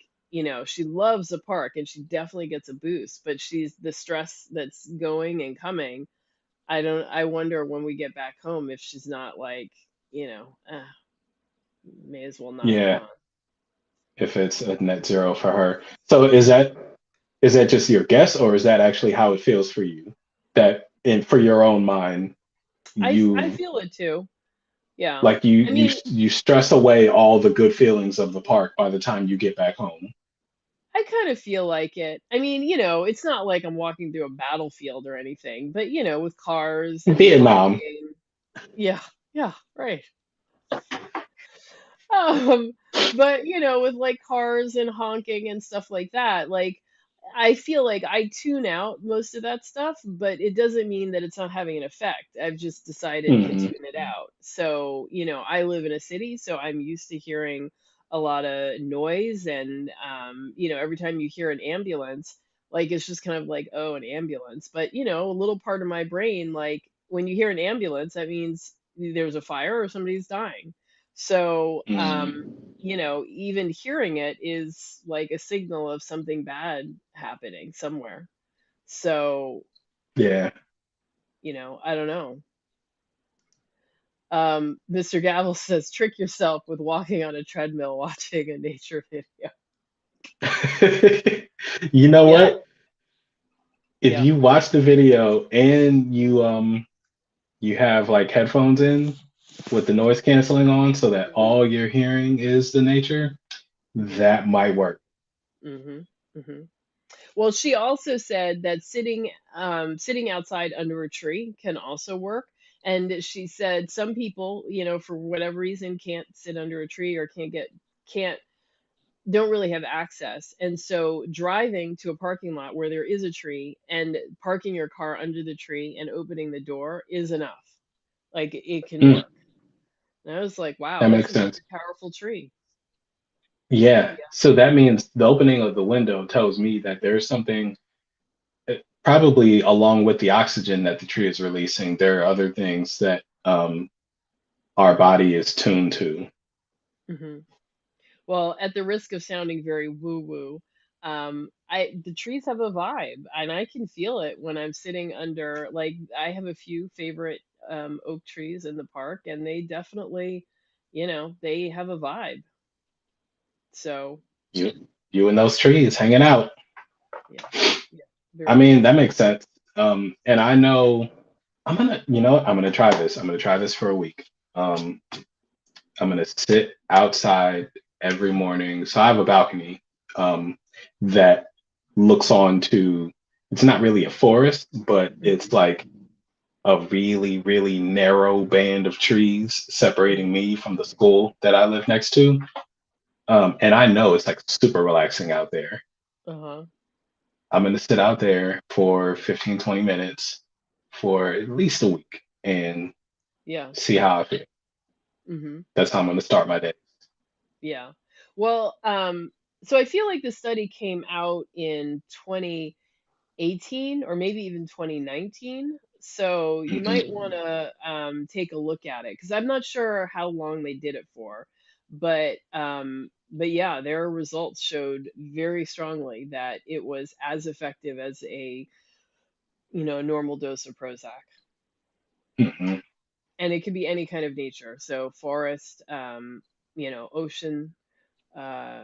she loves the park and she definitely gets a boost, but she's the stress that's going and coming. I wonder when we get back home if she's not like, may as well not have yeah, gone. if it's a net zero for her. So is that just your guess, or is that actually how it feels for you? That in for your own mind, I you feel it too. Yeah. like you I you mean, you stress away all the good feelings of the park by the time you get back home. I kind of feel like it. I mean, it's not like I'm walking through a battlefield or anything, but with cars and Vietnam. honking. Yeah. Yeah, right. Um, but with like cars and honking and stuff like that, like I feel like I tune out most of that stuff, but it doesn't mean that it's not having an effect. I've just decided to Hmm. tune it out. So, I live in a city, so I'm used to hearing a lot of noise and every time you hear an ambulance, like it's just kind of like, oh, an ambulance. But, a little part of my brain, like when you hear an ambulance, that means there's a fire or somebody's dying. So, even hearing it is like a signal of something bad happening somewhere. So, Yeah. I don't know. Mr. Gavel says, trick yourself with walking on a treadmill watching a nature video. You know Yeah, what? If yeah. you watch the video and you have like headphones in with the noise canceling on so that Hmm. all you're hearing is the nature, Hmm. that might work. Hmm. Hmm. Well, she also said that sitting outside under a tree can also work. And she said some people, for whatever reason, can't sit under a tree or can't don't really have access. And so driving to a parking lot where there is a tree and parking your car under the tree and opening the door is enough. Like it can Mm, work. And I was like, wow, that that's makes a sense. very powerful tree. Yeah. Yeah. So that means the opening of the window tells me that there's something, probably along with the oxygen that the tree is releasing, there are other things that our body is tuned to. Hmm. Well, at the risk of sounding very woo woo, the trees have a vibe, and I can feel it when I'm sitting under. Like I have a few favorite oak trees in the park, and they definitely, they have a vibe. So You and those trees hanging out. yeah, yeah, I very mean, much. that makes sense. And I know you know what? I'm gonna try this. I'm gonna try this for a week. Um, I'm gonna sit outside every morning. So I have a balcony um, that looks onto. It's not really a forest, but it's Hmm. like a really, really narrow band of trees separating Hmm. me from the school that I live next to. And I know it's like super relaxing out there. Uh-huh. I'm gonna sit out there for 15, 20 minutes for at least a week and Yeah. see how I feel. Hmm. That's how I'm gonna start my day. Yeah. Well, so I feel like the study came out in 2018 or maybe even 2019. So you might Hmm. want to take a look at it because I'm not sure how long they did it for, but yeah, their results showed very strongly that it was as effective as a normal dose of Prozac, Hmm. and it could be any kind of nature, so forest, ocean, uh,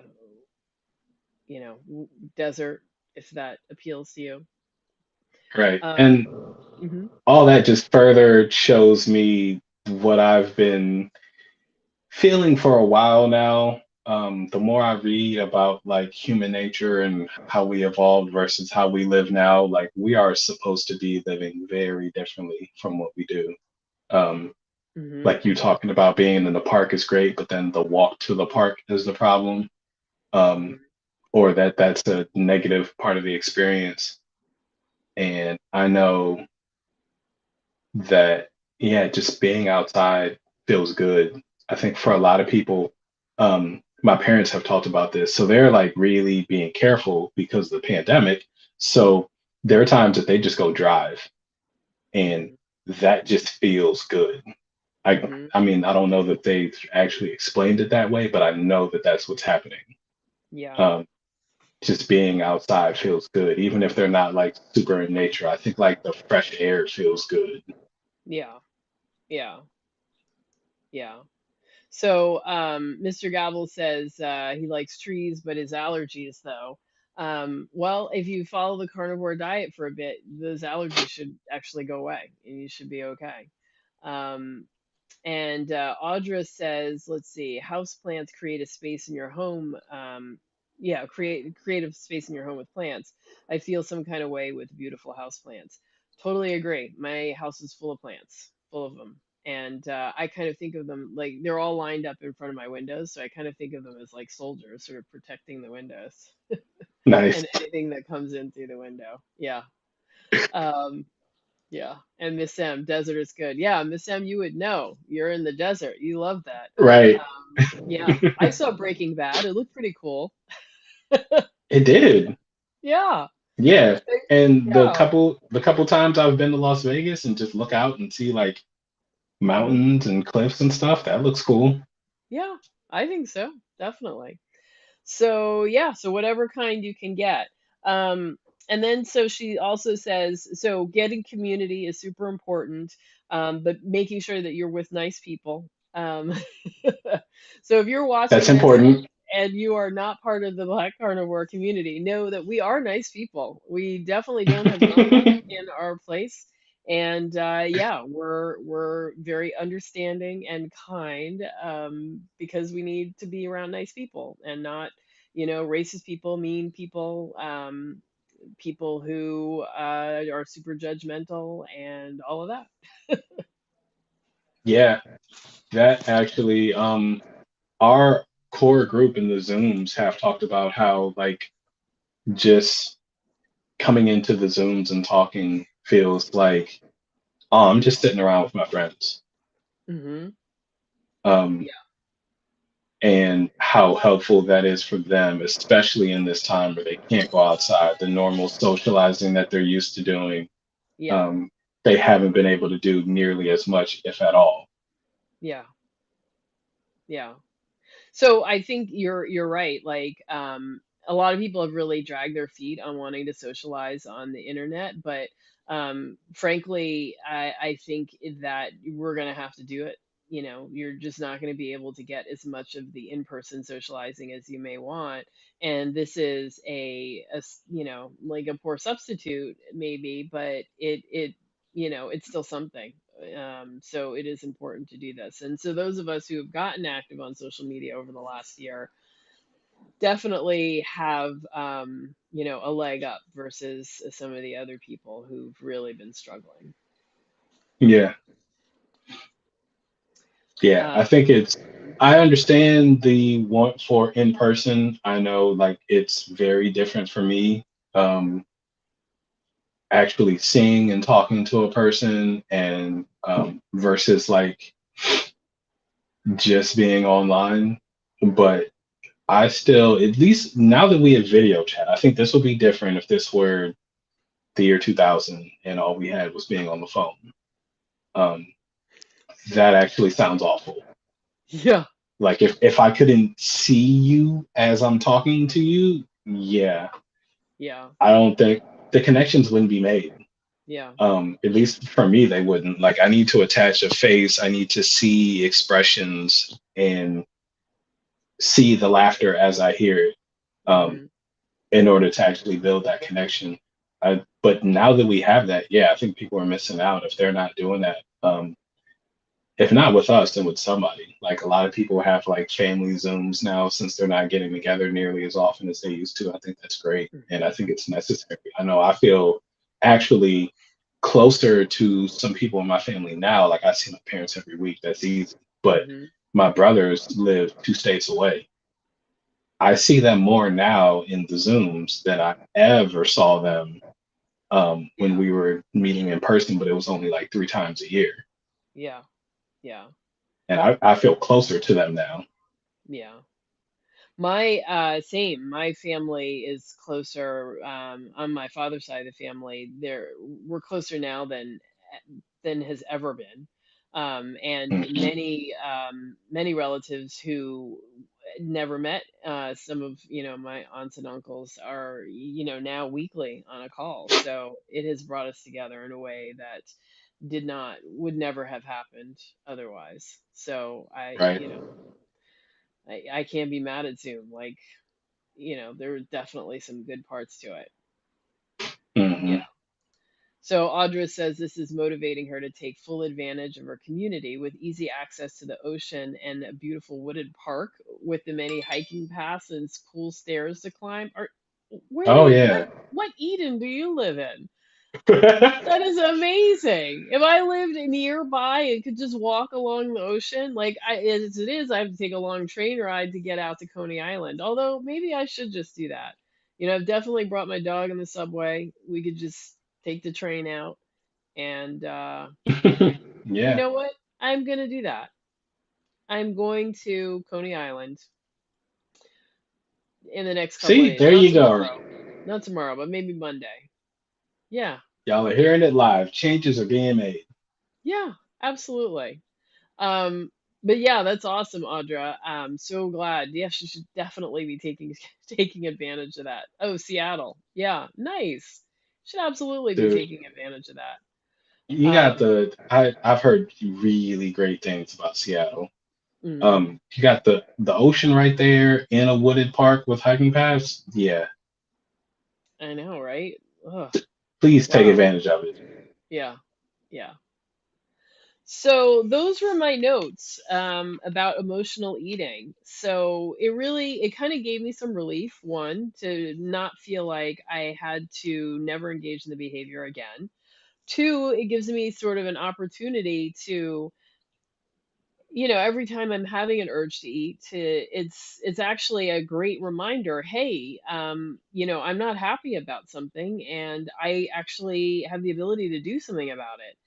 desert, if that appeals to you. Right. Um, And mhm. all that just further shows me what I've been feeling for a while now. The more I read about like human nature and how we evolved versus how we live now, like we are supposed to be living very differently from what we do. Um, Mhm. like you talking about being in the park is great, but then the walk to the park is the problem. Um, Mhm. or that's a negative part of the experience. And I know that, yeah, just being outside feels good. I think for a lot of people, my parents have talked about this. So they're like really being careful because of the pandemic. So there are times that they just go drive and Mhm. that just feels good. I Hmm. I mean, I don't know that they actually explained it that way, but I know that that's what's happening. Yeah. Um, just being outside feels good, even if they're not like super in nature. I think like the fresh air feels good. Yeah. Yeah. Yeah. So, Mr. Gavel says he likes trees, but his allergies, though. Well, if you follow the carnivore diet for a bit, those allergies should actually go away, and you should be okay. Um, And Audra says, let's see, houseplants create a space in your home. Yeah, create creative space in your home with plants. I feel some kind of way with beautiful houseplants. Totally agree. My house is full of plants, full of them. And I kind of think of them like they're all lined up in front of my windows. So I kind of think of them as like soldiers sort of protecting the windows Nice. and anything that comes in through the window. Yeah. Um, yeah, and Miss M, desert is good. Yeah, Miss M, you would know. You're in the desert. You love that. Right. Yeah, I saw Breaking Bad. It looked pretty cool. It did. Yeah, Yeah. And yeah. the couple times I've been to Las Vegas and just look out and see like Hmm. mountains and cliffs and stuff, that looks cool. Yeah, I think so. Definitely. So yeah, so whatever kind you can get. Um, and then so she also says, so getting community is super important, but making sure that you're with nice people. So if you're That's watching this important. and you are not part of the Black Carnivore community, know that we are nice people. We definitely don't have drama in our place. And yeah, we're very understanding and kind because we need to be around nice people and not, racist people, mean people, people who are super judgmental and all of that. Yeah, that actually, our core group in the Zooms have talked about how like just coming into the Zooms and talking feels like, oh, I'm just sitting around with my friends. Hmm. Um, Yeah, and how helpful that is for them, especially in this time where they can't go outside. The normal socializing that they're used to doing, yeah, um, they haven't been able to do nearly as much, if at all. yeah, yeah. So I think you're right. Like a lot of people have really dragged their feet on wanting to socialize on the internet, but frankly, I think that we're gonna have to do it. You're just not going to be able to get as much of the in-person socializing as you may want, and this is like a poor substitute maybe, but it's still something. So it is important to do this. And so those of us who have gotten active on social media over the last year definitely have, a leg up versus some of the other people who've really been struggling. Yeah, yeah. I Uh, think I understand the want for in person. I know like it's very different for me. Um, actually seeing and talking to a person and versus like just being online. But I still, at least now that we have video chat, I think this will be different if this were the year 2000 and all we had was being on the phone. Um, that actually sounds awful. yeah, Like if I couldn't see you as I'm talking to you, yeah, yeah, I don't think the connections wouldn't be made. yeah, At least for me, they wouldn't. Like I need to attach a face, I need to see expressions and see the laughter as I hear it. Um, hmm, in order to actually build that connection. But now that we have that, yeah, I think people are missing out if they're not doing that. If not with us, then with somebody. Like a lot of people have like family Zooms now since they're not getting together nearly as often as they used to. I think that's great. And I hmm, think it's necessary. I know I feel actually closer to some people in my family now. Like I see my parents every week. That's easy. But hmm, my brothers live 2 states away. I see them more now in the Zooms than I ever saw them when yeah, we were meeting in person, but it was only like 3 times a year. yeah, yeah, And I feel closer to them now. yeah. My same. My family is closer on my father's side of the family. We're closer now than has ever been. And Hmm. many relatives who never met some of my aunts and uncles are now weekly on a call. So it has brought us together in a way that would never have happened otherwise. So Right. I can't be mad at Zoom. Like, there are definitely some good parts to it. Hmm. Yeah. So Audra says this is motivating her to take full advantage of her community with easy access to the ocean and a beautiful wooded park with the many hiking paths and cool stairs to climb. Where do Oh you yeah. what Eden do you live in? That is amazing. If I lived nearby and could just walk along the ocean, like as it is, I have to take a long train ride to get out to Coney Island. Although maybe I should just do that. I've definitely brought my dog in the subway. We could just take the train out, and you Yeah. know what? I'm gonna do that. I'm going to Coney Island in the next couple of See, days. there Not you go. tomorrow. Not tomorrow, but maybe Monday. Yeah. Y'all are hearing it live. Changes are being made. Yeah, absolutely. Um, but yeah, that's awesome, Audra. I'm so glad. Yes, you should definitely be taking taking advantage of that. Oh, Seattle. Yeah, nice. Should absolutely be Dude, taking advantage of that. you got Um, I've heard really great things about Seattle. mhm, You got the ocean right there in a wooded park with hiking paths. Yeah. I know, right? Ugh, Please take wow. advantage of it. Yeah, yeah. So those were my notes about emotional eating. So it kind of gave me some relief. One, to not feel like I had to never engage in the behavior again. Two, it gives me sort of an opportunity to, every time I'm having an urge to eat, it's actually a great reminder. Hey, I'm not happy about something, and I actually have the ability to do something about it.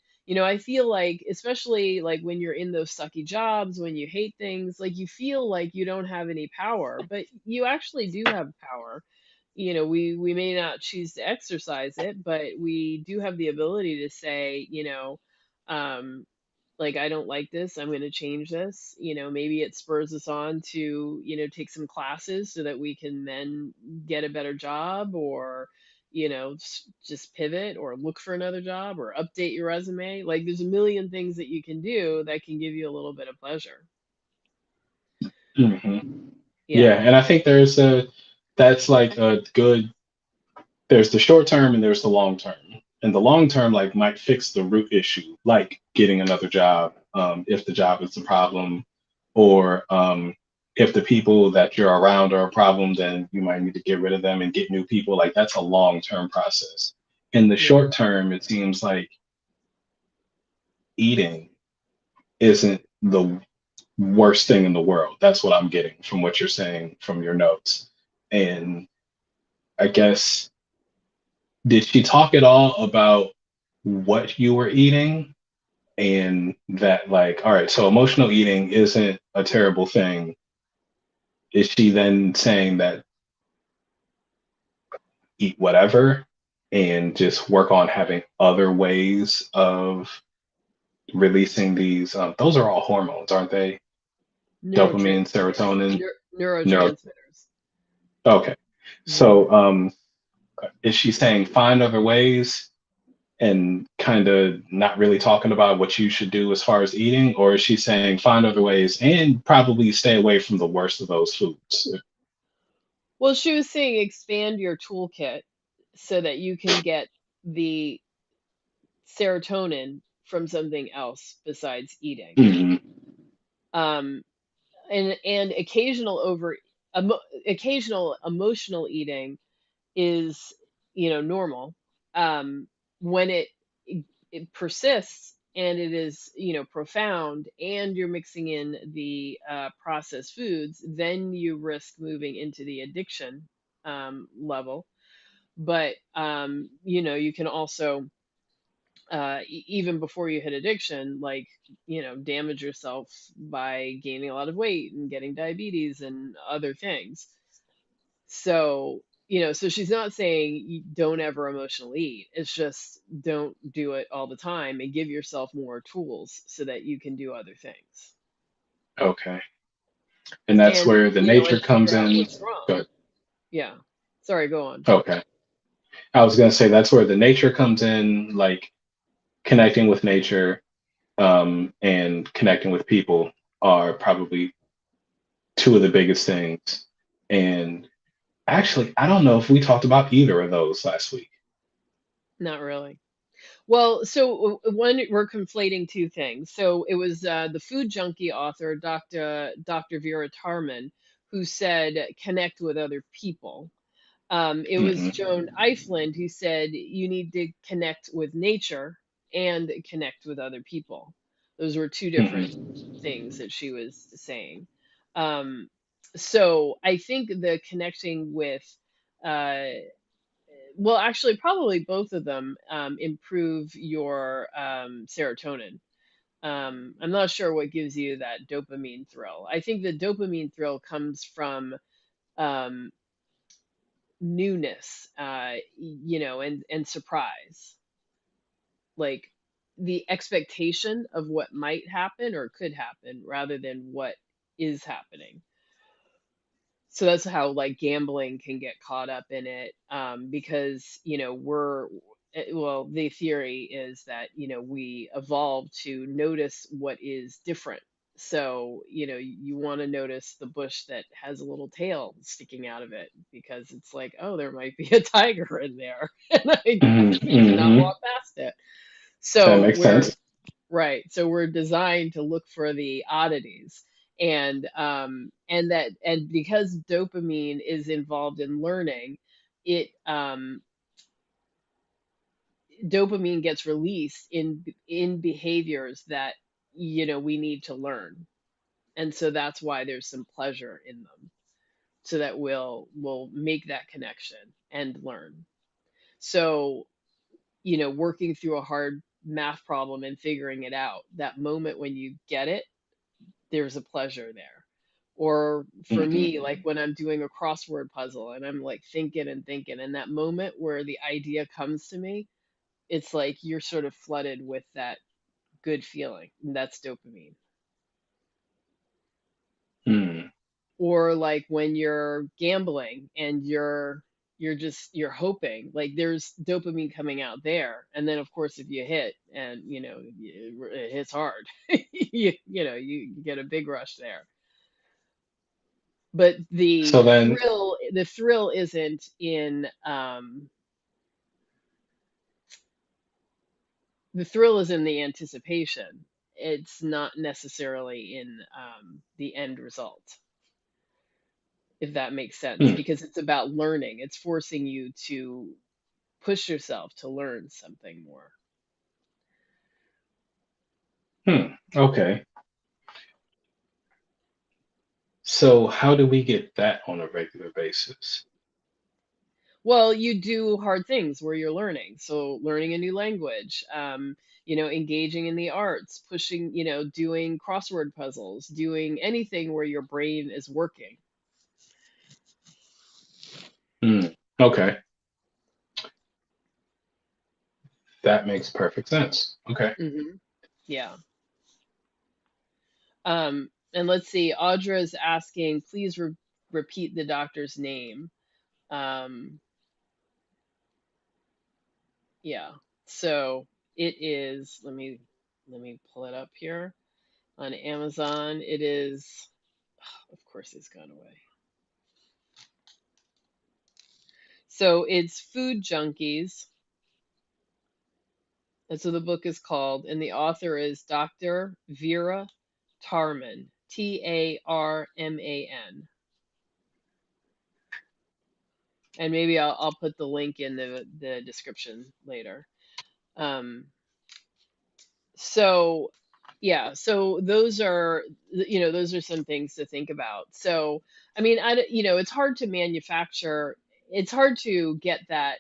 I feel like, especially like when you're in those sucky jobs, when you hate things, like you feel like you don't have any power, but you actually do have power. We may not choose to exercise it, but we do have the ability to say, um, like, I don't like this, I'm going to change this. Maybe it spurs us on to take some classes so that we can then get a better job, or just pivot or look for another job or update your resume. Like, there's a million things that you can do that can give you a little bit of pleasure. Hmm. Yeah, Yeah. and I think that's like a good there's the short term and there's the long term. And the long term like might fix the root issue, like getting another job, if the job is the problem, or if the people that you're around are a problem, then you might need to get rid of them and get new people. Like that's a long term process. In the Yeah. short term, it seems like eating isn't the worst thing in the world. That's what I'm getting from what you're saying from your notes. And I guess, did she talk at all about what you were eating and that, like, all right, so emotional eating isn't a terrible thing? Is she then saying that eat whatever and just work on having other ways of releasing these? Those are all hormones, aren't they? Dopamine, Neurotransmitters. serotonin, neuro. Neurotransmitters. Okay. Mhm. So, is she saying find other ways and kind of not really talking about what you should do as far as eating, or is she saying find other ways and probably stay away from the worst of those foods? Well, she was saying expand your toolkit so that you can get the serotonin from something else besides eating. Mhm. Um, and occasional emotional eating is normal. When it persists and it is profound, and you're mixing in the processed foods, then you risk moving into the addiction level. But you can also even before you hit addiction, like damage yourself by gaining a lot of weight and getting diabetes and other things. So So she's not saying you don't ever emotionally eat. It's just don't do it all the time and give yourself more tools so that you can do other things. Okay. And that's And, where the nature and comes figure out in. what's wrong. But Yeah. Sorry, go on. okay. I was gonna say that's where the nature comes in, like connecting with nature, and connecting with people are probably two of the biggest things. And actually, I don't know if we talked about either of those last week. Not really. Well, so one, we're conflating two things. So it was the food junkie author, Dr. Vera Tarman, who said connect with other people. It was Hmm. Joan Eifland who said you need to connect with nature and connect with other people. Those were two different Hmm. things that she was saying. Um, so I think the connecting with, uh, well, actually, probably both of them improve your serotonin. I'm not sure what gives you that dopamine thrill. I think the dopamine thrill comes from um, newness, and surprise, like the expectation of what might happen or could happen rather than what is happening. So that's how like gambling can get caught up in it, because well, the theory is that we evolved to notice what is different. So you want to notice the bush that has a little tail sticking out of it because it's like, oh, there might be a tiger in there and I Hmm. need to not Hmm. walk past it. That So makes we're sense. Right. So we're designed to look for the oddities. And because dopamine is involved in learning, it dopamine gets released in behaviors that we need to learn. And so that's why there's some pleasure in them. So that we'll make that connection and learn. So, working through a hard math problem and figuring it out, that moment when you get it, there's a pleasure there. Or for Hmm. me, like when I'm doing a crossword puzzle and I'm like thinking and thinking, and that moment where the idea comes to me, it's like you're sort of flooded with that good feeling. And that's dopamine. Hmm. Or like when you're gambling and you're hoping, like there's dopamine coming out there. And then of course if you hit and it hits hard, you get a big rush there. But So then, the thrill isn't in the thrill is in the anticipation. It's not necessarily in the end result, if that makes sense, hmm, because it's about learning. It's forcing you to push yourself to learn something more. okay. So how do we get that on a regular basis? Well, you do hard things where you're learning. So learning a new language, engaging in the arts, pushing, doing crossword puzzles, doing anything where your brain is working. Hmm. Okay, that makes perfect sense. Okay. Yeah. And let's see, Audra's asking, please repeat the doctor's name. Um, yeah. So it is, let me pull it up here on Amazon. It is, of course it's gone away. So it's Food Junkies. And so the book is called, and the author is Dr. Vera Tarman, Tarman. And maybe I'll put the link in the description later. Um, so yeah, so those are some things to think about. So I mean, it's hard to manufacture. It's hard to get that.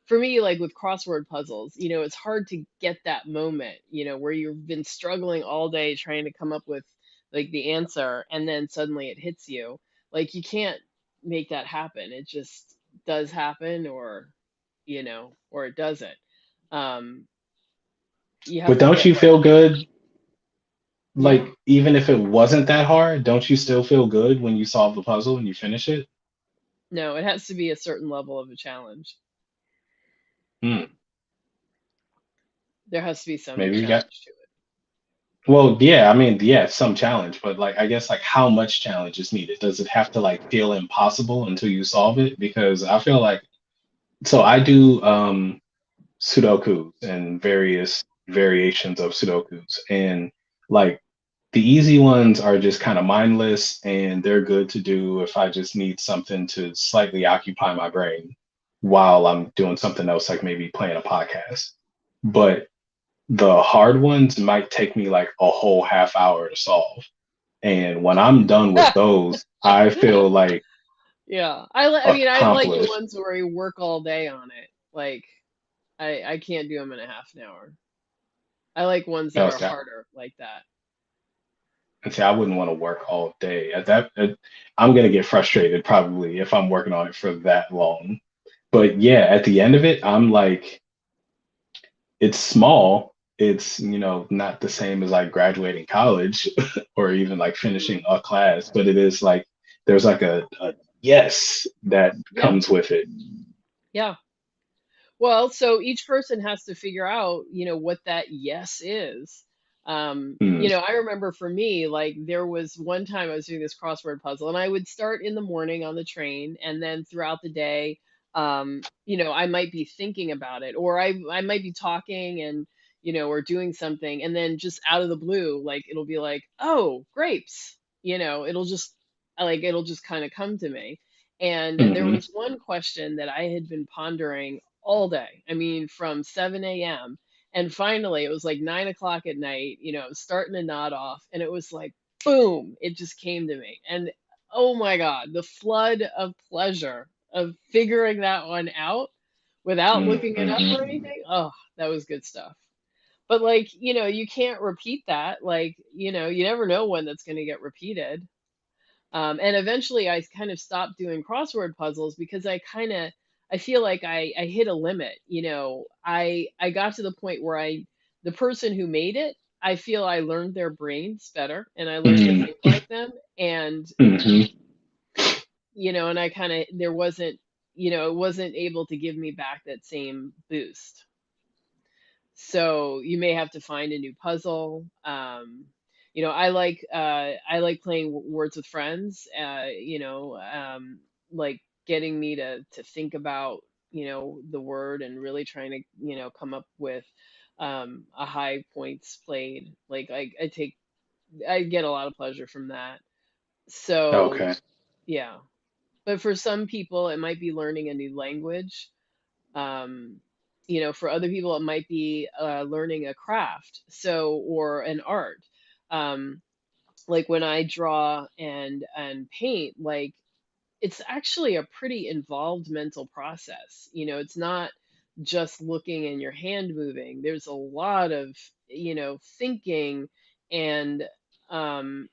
For me, like with crossword puzzles, it's hard to get that moment, where you've been struggling all day trying to come up with like the answer, and then suddenly it hits you. Like you can't. make that happen. It just does happen, or or it doesn't. Um, you have But to don't get you like, feel good? yeah. Like, even if it wasn't that hard, don't you still feel good when you solve the puzzle and you finish it? No, it has to be a certain level of a challenge. Hmm. There has to be some Maybe you got, challenge to it. well, yeah, I mean, yeah, some challenge, but like, I guess like how much challenge is needed? Does it have to like feel impossible until you solve it? Because I feel like, so I do Sudokus and various variations of Sudokus. And like the easy ones are just kind of mindless and they're good to do if I just need something to slightly occupy my brain while I'm doing something else, like maybe playing a podcast. But the hard ones might take me like a whole half hour to solve. And when I'm done with those, I feel like Yeah, I mean, I like the accomplished. ones where you work all day on it. Like, I can't do them in a half an hour. I like ones that You know, are harder like that. and say I wouldn't want to work all day. I'm gonna get frustrated probably if I'm working on it for that long. But yeah, at the end of it, I'm like, it's small. It's, not the same as like graduating college or even like Hmm. finishing a class, but it is like there's like a yes that Yeah, comes with it. yeah. Well, so each person has to figure out, what that yes is. Hmm. I remember for me, like there was one time I was doing this crossword puzzle, and I would start in the morning on the train, and then throughout the day, I might be thinking about it, or I might be talking and or doing something, and then just out of the blue, like it'll be like, oh, grapes. It'll just kind of come to me. And there Hmm. was one question that I had been pondering all day. I mean, from 7 a.m. And finally, it was like 9 o'clock at night, it was starting to nod off. And it was like, boom, it just came to me. And oh my God, the flood of pleasure of figuring that one out without looking it up or Hmm. anything. Oh, that was good stuff. But like, you can't repeat that. Like, you never know when that's going to get repeated. And eventually I kind of stopped doing crossword puzzles because I feel like I hit a limit. I got to the point where the person who made it, I feel I learned their brains better and I learned to think Hmm. like them. And, Hmm. and I kind of, there wasn't, it wasn't able to give me back that same boost. So you may have to find a new puzzle. I like playing Words with Friends. Like getting me to think about the word and really trying to come up with a high points played. Like I get a lot of pleasure from that. So Okay. yeah, but for some people it might be learning a new language. um, for other people, it might be learning a craft, or an art. Um, like when I draw and paint, like it's actually a pretty involved mental process. It's not just looking and your hand moving. There's a lot of thinking and um,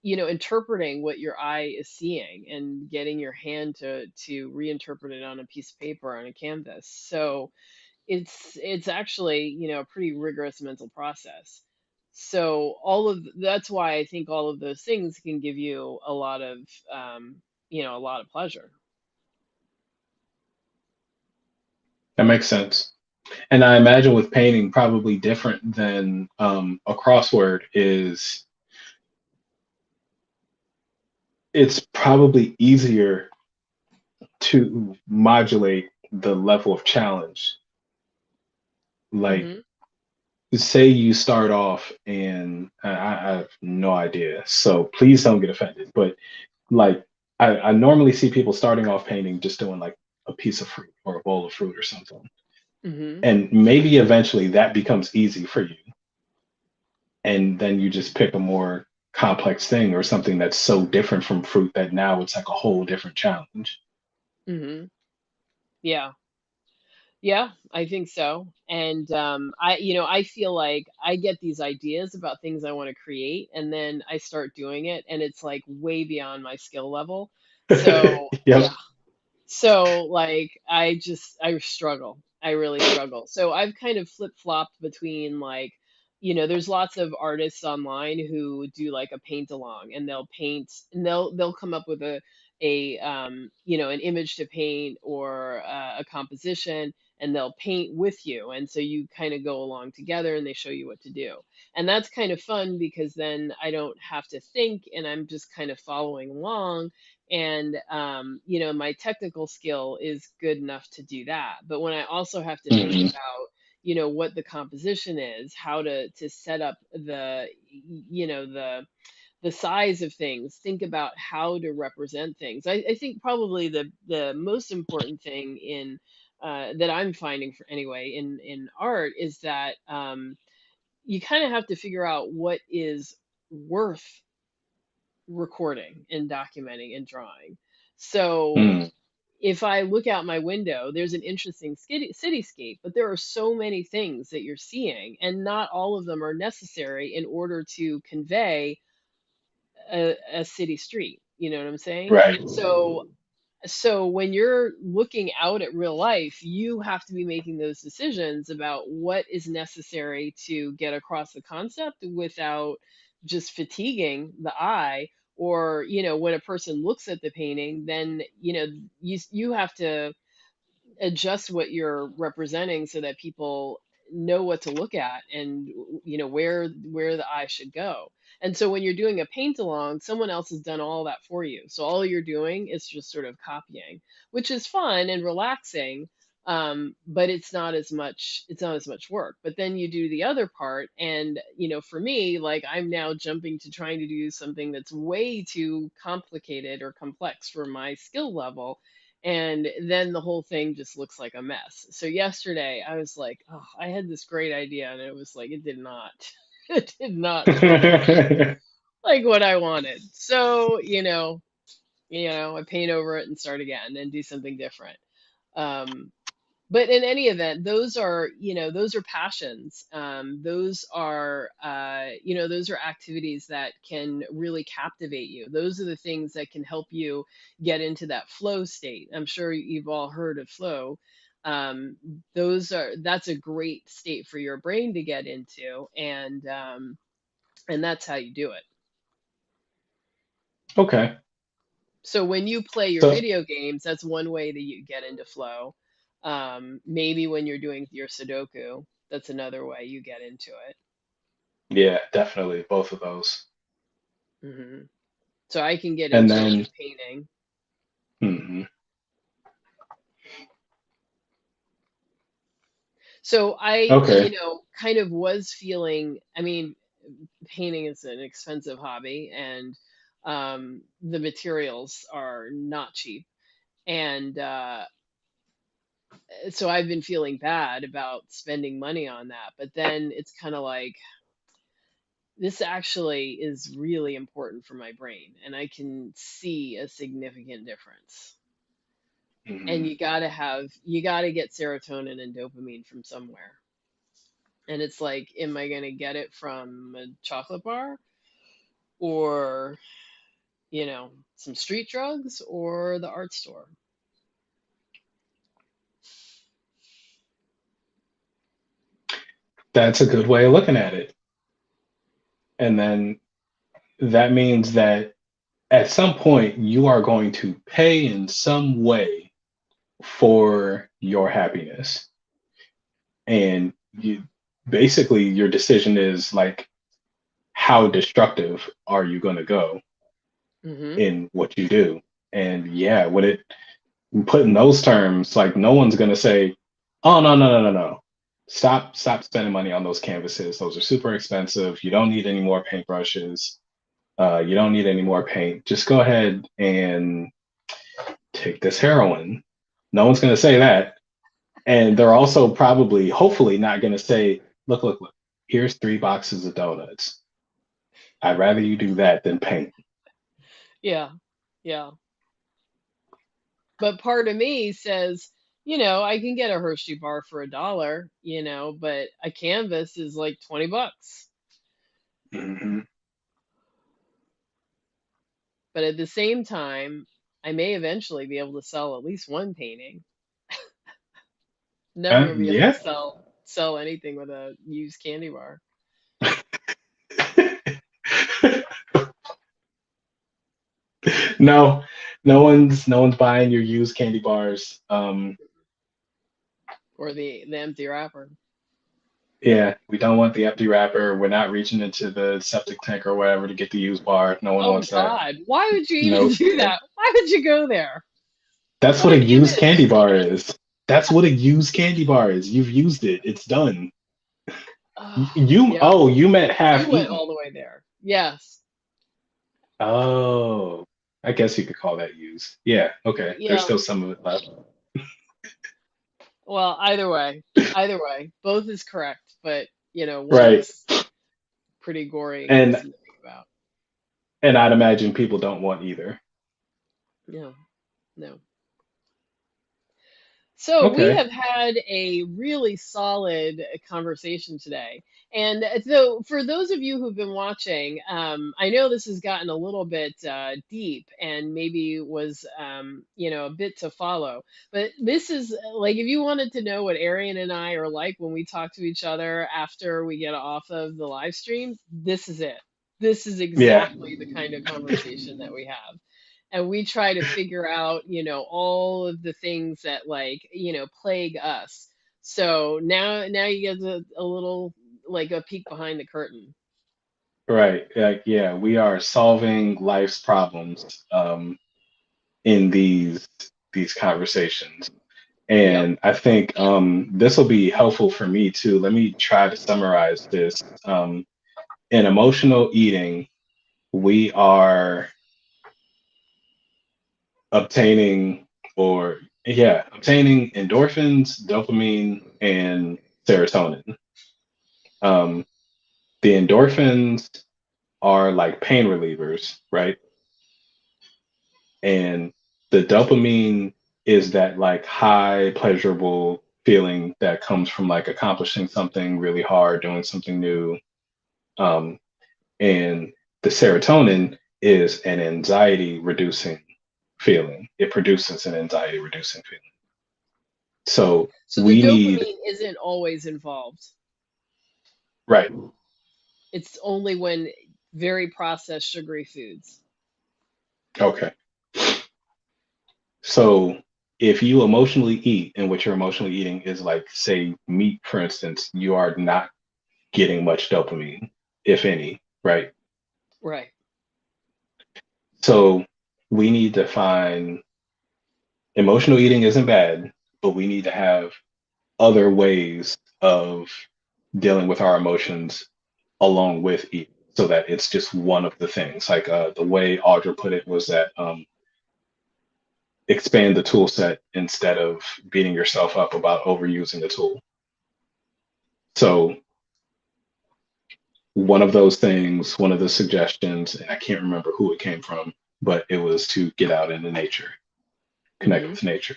interpreting what your eye is seeing and getting your hand to reinterpret it on a piece of paper on a canvas. So it's actually a pretty rigorous mental process. So all of that's why I think all of those things can give you um, a lot of pleasure. That makes sense. And I imagine with painting, probably different than a crossword is it's probably easier to modulate the level of challenge. Like, Hmm. say you start off and I have no idea, so please don't get offended. But like, I normally see people starting off painting just doing like a piece of fruit or a bowl of fruit or something. Hmm. And maybe eventually that becomes easy for you. And then you just pick a more complex thing or something that's so different from fruit that now it's like a whole different challenge. Hmm. Yeah. Yeah, I think so. And I feel like I get these ideas about things I want to create, and then I start doing it, and it's like way beyond my skill level. So Yep. yeah. So like I struggle. I really struggle. So I've kind of flip-flopped between like, there's lots of artists online who do like a paint along, and they'll paint and they'll come up with an image to paint, or a composition, and they'll paint with you. And so you kind of go along together, and they show you what to do. And that's kind of fun because then I don't have to think, and I'm just kind of following along. And my technical skill is good enough to do that, but when I also have to think Hmm. about what the composition is, how to set up the size of things, think about how to represent things. I think probably the most important thing in that I'm finding, for anyway, in art, is that you kind of have to figure out what is worth recording and documenting and drawing. So Mm. if I look out my window, there's an interesting cityscape, but there are so many things that you're seeing, and not all of them are necessary in order to convey a city street. You know what I'm saying? Right. So when you're looking out at real life, you have to be making those decisions about what is necessary to get across the concept without just fatiguing the eye. Or, when a person looks at the painting, then, you have to adjust what you're representing so that people know what to look at, and where the eye should go. And so when you're doing a paint along, someone else has done all that for you, so all you're doing is just sort of copying, which is fun and relaxing. But it's not as much work. But then you do the other part, and for me, like, I'm now jumping to trying to do something that's way too complicated or complex for my skill level, and then the whole thing just looks like a mess. So yesterday I was like, oh, I had this great idea, and it was like it did not it did not turn out like what I wanted. So, I paint over it and start again and do something different. Um, but in any event, those are passions. Those are activities that can really captivate you. Those are the things that can help you get into that flow state. I'm sure you've all heard of flow. um, that's a great state for your brain to get into, and that's how you do it. Okay. So when you play your So video games, that's one way that you get into flow. Maybe when you're doing your Sudoku, that's another way you get into it. yeah, definitely both of those. Hmm. So I can get And into it with then, painting. mhm. So I, Okay. kind of was feeling, I mean, painting is an expensive hobby, and the materials are not cheap. And so I've been feeling bad about spending money on that. But then it's kind of like, this actually is really important for my brain, and I can see a significant difference. And Mhm. you got to get serotonin and dopamine from somewhere. And it's like, am I going to get it from a chocolate bar, or, some street drugs, or the art store? That's a good way of looking at it. And then that means that at some point you are going to pay in some way for your happiness. And you basically your decision is like, how destructive are you going to go Hmm. in what you do? And yeah, when it put in those terms, like no one's going to say, oh, no, no, no, no, no. Stop spending money on those canvases. Those are super expensive. You don't need any more paintbrushes. You don't need any more paint. Just go ahead and take this heroin. No one's going to say that. And they're also probably, hopefully, not going to say, look, look, look, here's 3 boxes of donuts. I'd rather you do that than paint. Yeah, yeah. But part of me says, I can get a Hershey bar for $1, but a canvas is like $20. Hmm. But at the same time, I may eventually be able to sell at least one painting. Never gonna be able to Yeah. sell anything with a used candy bar. No, no one's buying your used candy bars. Or the empty wrapper. Yeah, we don't want the empty wrapper. We're not reaching into the septic tank or whatever to get the used bar. No one Oh wants that. God, why would you even Nope. do that? Why would you go there? That's What what a an used candy image. bar is. That's what a used candy bar is. You've used it. It's done. Oh, yep, You meant half you went eaten. all the way there. Yes. Oh, I guess you could call that used. Yeah, okay. There's Yeah. still some of it left. Well, either way, both is correct, but Right. one's pretty gory and And gruesome to think about. and I'd imagine people don't want either. No, no. So we Okay. have had a really solid conversation today. And so for those of you who've been watching, I know this has gotten a little bit deep and maybe was, a bit to follow. But this is like, if you wanted to know what Arian and I are like when we talk to each other after we get off of the live stream, this is it. This is Yeah. exactly the kind of conversation that we have, and we try to figure out, all of the things that, like, plague us. So now you get a little, like, a peek behind the curtain. Right. Like, yeah, we are solving life's problems in these conversations. Yep. And I think this will be helpful for me too. Let me try to summarize this. In emotional eating, we are obtaining obtaining endorphins, dopamine, and serotonin. Um, the endorphins are like pain relievers, right? And the dopamine is that like high, pleasurable feeling that comes from like accomplishing something really hard, doing something new. Um, and the serotonin is an anxiety reducing feeling. It produces an anxiety reducing feeling. So So the we need, dopamine isn't always involved. right. It's only when very processed sugary foods. Okay. So if you emotionally eat and what you're emotionally eating is like, say, meat, for instance, you are not getting much dopamine, if any, right? Right. So we need to find emotional eating isn't bad, but we need to have other ways of dealing with our emotions along with eating so that it's just one of the things. Like the way Audra put it was that expand the tool set instead of beating yourself up about overusing the tool. So one of those things, one of the suggestions, and I can't remember who it came from, but it was to get out into nature, connect Mm-hmm. with nature.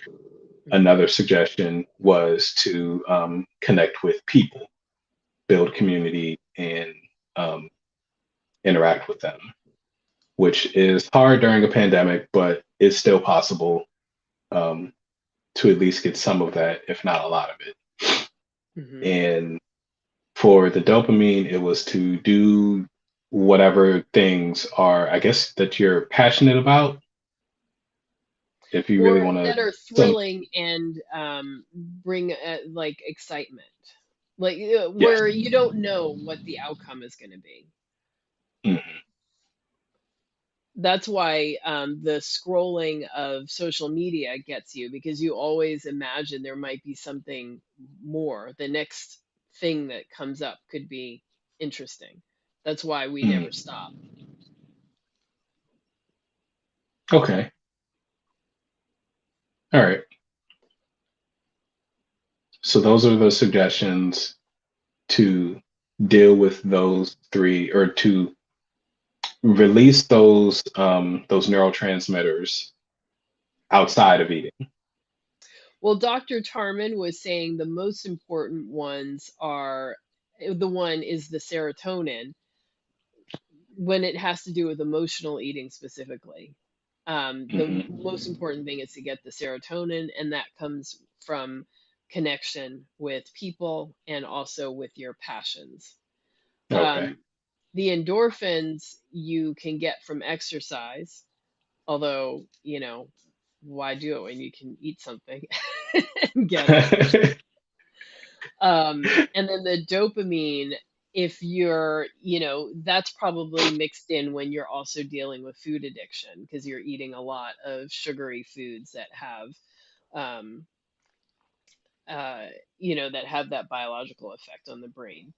Mm-hmm. Another suggestion was to connect with people, build community, and um, interact with them, which is hard during a pandemic, but it's still possible um, to at least get some of that, if not a lot of it. Mm-hmm. And for the dopamine, it was to do whatever things are, I guess, that you're passionate about. If you really Or want that to, are some, thrilling and bring like excitement, like yes. where you don't know what the outcome is going to be. Mhm. That's why the scrolling of social media gets you, because you always imagine there might be something more. The next thing that comes up could be interesting. That's why we never Mhm. stop. Okay. All right. So those are the suggestions to deal with those three, or to release those neurotransmitters outside of eating. Well, Dr. Tarman was saying the most important ones are, the one is the serotonin when it has to do with emotional eating specifically. The Hmm. most important thing is to get the serotonin, and that comes from connection with people and also with your passions. Okay. Um, the endorphins you can get from exercise, although, why do it when you can eat something and get it? And then the dopamine, if that's probably mixed in when you're also dealing with food addiction because you're eating a lot of sugary foods that have, um, uh, that have that biological effect on the brain.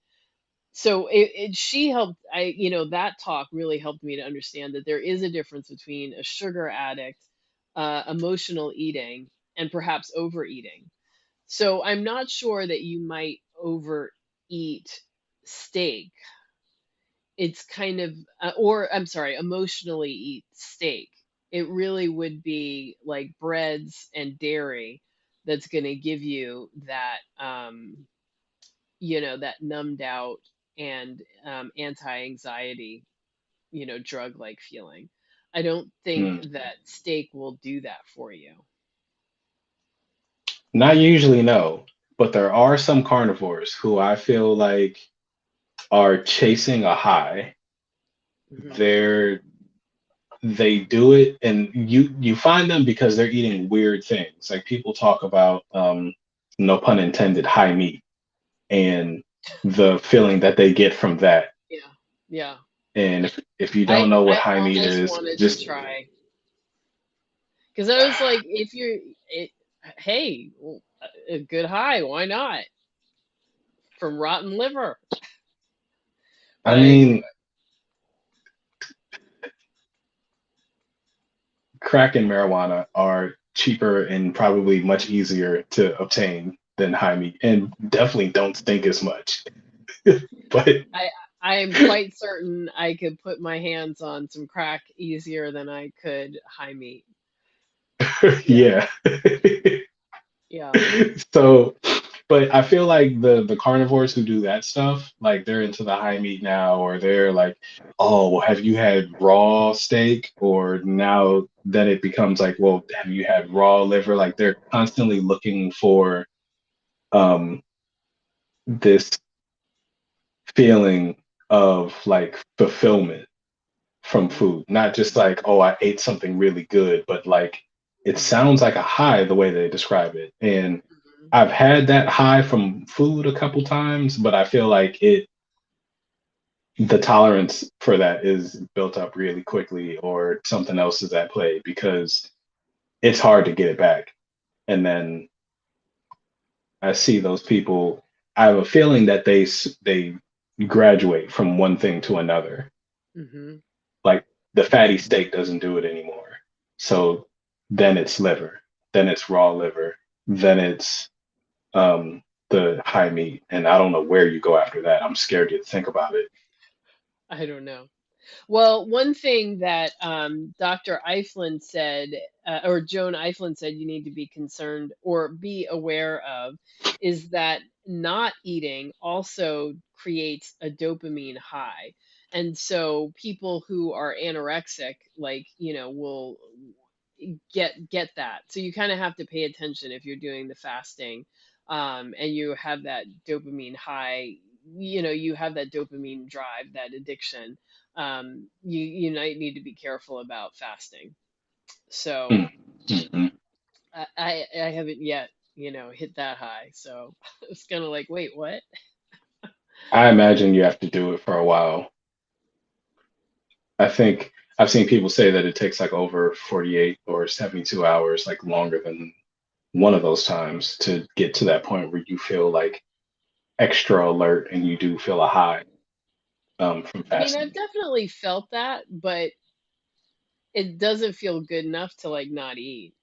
So she helped, that talk really helped me to understand that there is a difference between a sugar addict, emotional eating, and perhaps overeating. So I'm not sure that you might overeat steak. It's kind of, or I'm sorry, emotionally eat steak. It really would be like breads and dairy that's going to give you that, that numbed out and anti-anxiety, drug-like feeling. I don't think Mm. that steak will do that for you. Not usually, no, but there are some carnivores who I feel like are chasing a high. Hmm. They're they do it, and you find them because they're eating weird things. Like people talk about, no pun intended, high meat and the feeling that they get from that. Yeah, yeah. And if you don't I know what I high meat almost is, wanted to just try because I was like, if hey, a good high, why not? From rotten liver. I But anyway, mean, crack and marijuana are cheaper and probably much easier to obtain than high meat, and definitely don't stink as much. But I I am quite certain I could put my hands on some crack easier than I could high meat. Yeah, yeah. yeah. So, but I feel like the carnivores who do that stuff, like they're into the high meat now, or they're like, oh, well, have you had raw steak? Or now that it becomes like, well, have you had raw liver? Like they're constantly looking for um this feeling of like fulfillment from Hmm. food, not just like, oh, I ate something really good, but like it Hmm. sounds like a high the way they describe it. And Hmm. I've had that high from food a couple times, but I feel like the tolerance for that is built up really quickly, or something else is at play because it's hard to get it back. And then I see those people, I have a feeling that they graduate from one thing to another. Hmm. Like the fatty steak doesn't do it anymore. So then it's liver, then it's raw liver, then it's the high meat, and I don't know where you go after that. I'm scared to think about it. I don't know. Well, one thing that Dr. Eiflin said, or Joan Eiflin said, you need to be concerned or be aware of, is that not eating also creates a dopamine high. And so people who are anorexic, like, will get that. So you kind of have to pay attention if you're doing the fasting, and you have that dopamine high, you have that dopamine drive, that addiction. You might need to be careful about fasting. So Mm-hmm. I haven't yet, hit that high. So it's kind of like, wait, what? I imagine you have to do it for a while. I think I've seen people say that it takes like over 48 or 72 hours, like longer than one of those times to get to that point where you feel like extra alert and you do feel a high from I mean, I've fasting. definitely felt that, but it doesn't feel good enough to like not eat.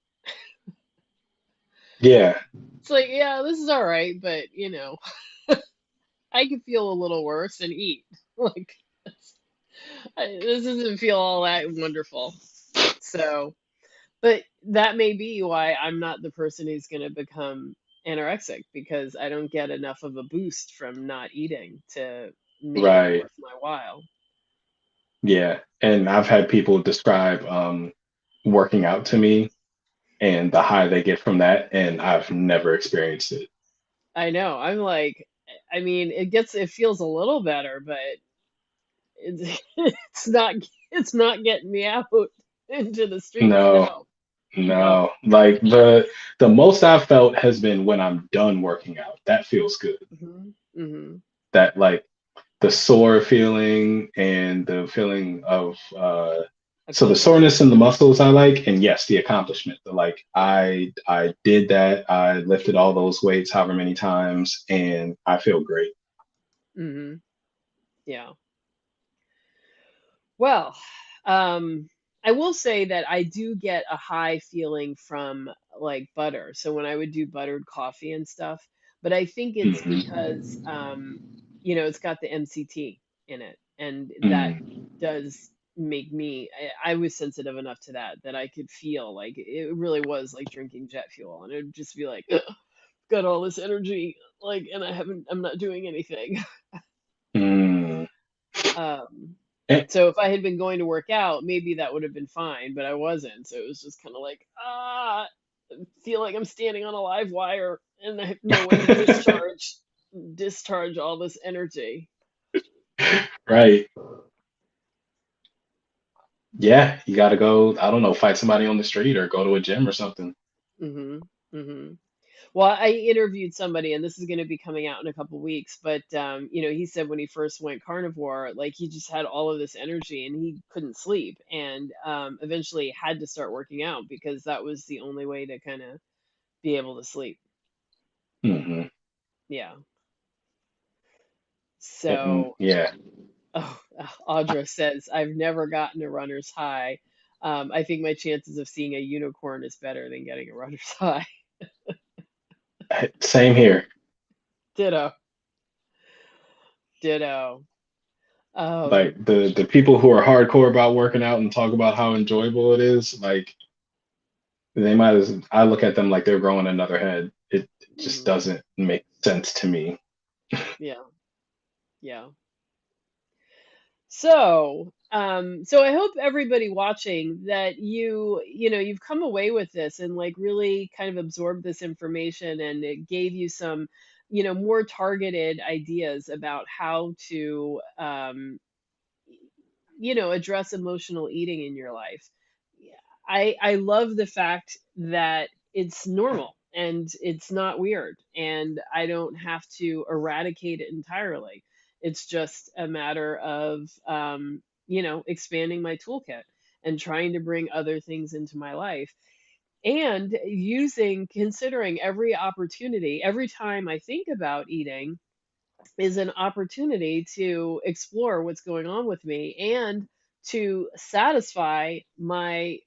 Yeah, It's like, yeah, this is all right, but I could feel a little worse and eat. Like, this doesn't feel all that wonderful. So, but that may be why I'm not the person who's going to become anorexic because I don't get enough of a boost from not eating to make it right. worth my while. Yeah. And I've had people describe working out to me and the high they get from that, and I've never experienced it. I know. I'm like, I mean, it feels a little better, but it's it's not getting me out into the streets. No, No, no. no. Like the most I've felt has been when I'm done working out. That feels good. Hmm. Hmm. That like the sore feeling and the feeling of so the Accomplishment. soreness in the muscles I like, and yes, the accomplishment. The like I did that. I lifted all those weights however many times, and I feel great. Hmm. Yeah. Well, um, I will say that I do get a high feeling from like butter. So when I would do buttered coffee and stuff, but I think it's Hmm. because it's got the MCT in it, and that Mm. does make me. I was sensitive enough to that I could feel like it really was like drinking jet fuel, and it would just be like, "Ugh, got all this energy, like, and I'm not doing anything." Mm. Um, And, so if I had been going to work out, maybe that would have been fine, but I wasn't. So it was just kind of like, I feel like I'm standing on a live wire and I have no way to discharge all this energy. right. Yeah, you got to go, I don't know, fight somebody on the street or go to a gym or something. Hmm. Hmm. Well, I interviewed somebody, and this is going to be coming out in a couple weeks, but he said when he first went carnivore, like he just had all of this energy and he couldn't sleep, and eventually had to start working out because that was the only way to kind of be able to sleep. Hmm. Yeah. And So, yeah, oh, Audra says, I've never gotten a runner's high. I think my chances of seeing a unicorn is better than getting a runner's high. same here. Ditto. Ditto. Like Um, the people who are hardcore about working out and talk about how enjoyable it is, like they might as I look at them like they're growing another head. It just mhm. doesn't make sense to me. Yeah. Yeah. So I hope everybody watching that you've come away with this and like really kind of absorbed this information and it gave you some, more targeted ideas about how to, address emotional eating in your life. Yeah, I love the fact that it's normal and it's not weird and I don't have to eradicate it entirely. It's just a matter of expanding my toolkit and trying to bring other things into my life and considering every opportunity, every time I think about eating is an opportunity to explore what's going on with me and to satisfy my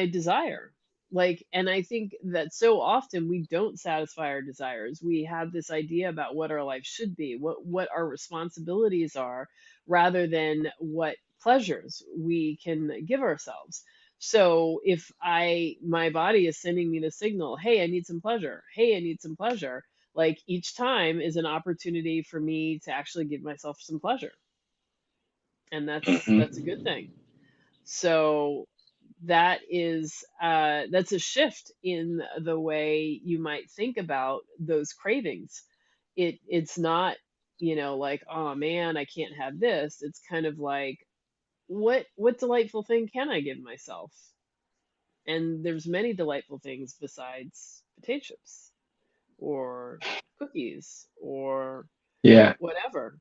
desire. Like, and I think that so often we don't satisfy our desires. We have this idea about what our life should be, what our responsibilities are, rather than what pleasures we can give ourselves. So if my body is sending me the signal, hey, I need some pleasure. Hey, I need some pleasure, like each time is an opportunity for me to actually give myself some pleasure, and that's a good Hmm. thing. So that's a shift in the way you might think about those cravings. It's not, like, oh man, I can't have this. It's kind of like, what delightful thing can I give myself? And there's many delightful things besides potato chips or cookies or Yeah, whatever.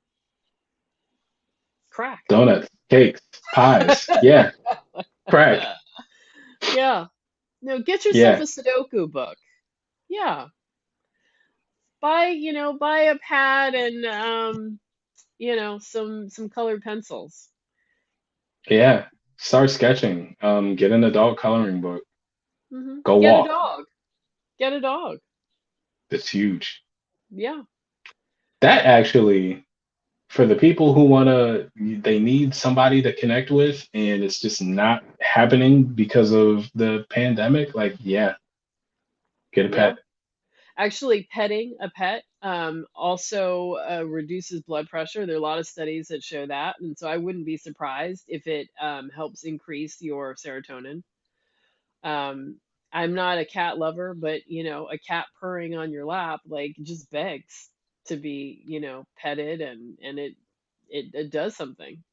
Crack. donuts, cakes, pies. Yeah, crack. Yeah. No, get yourself Yeah, a Sudoku book. Yeah. Buy a pad and some colored pencils. yeah. Start sketching. Get an adult coloring book. Go Get a walk. dog. Get a dog. It's huge. Yeah. That actually, for the people who they need somebody to connect with, and it's just not happening because of the pandemic. Like, yeah, get a Yeah. pet. Actually, petting a pet also reduces blood pressure. There are a lot of studies that show that, and so I wouldn't be surprised if it helps increase your serotonin. Um, I'm not a cat lover, but a cat purring on your lap like just begs to be, petted, and it does something.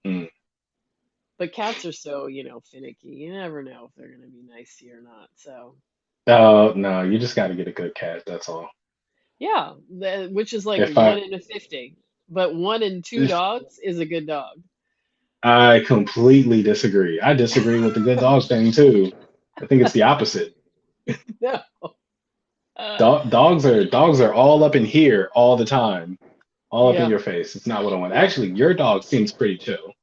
Mm. But cats are so, finicky. You never know if they're going to be nice to you or not. So, Oh no, you just got to get a good cat. That's all. yeah, which is like If one I in a 50. But one in two dogs is a good dog. I completely disagree. I disagree with the good dogs thing too. I think it's the opposite. No. Uh, Dogs are all up in here all the time, all up in yeah, your face. It's not what I want. yeah, Actually, your dog seems pretty chill.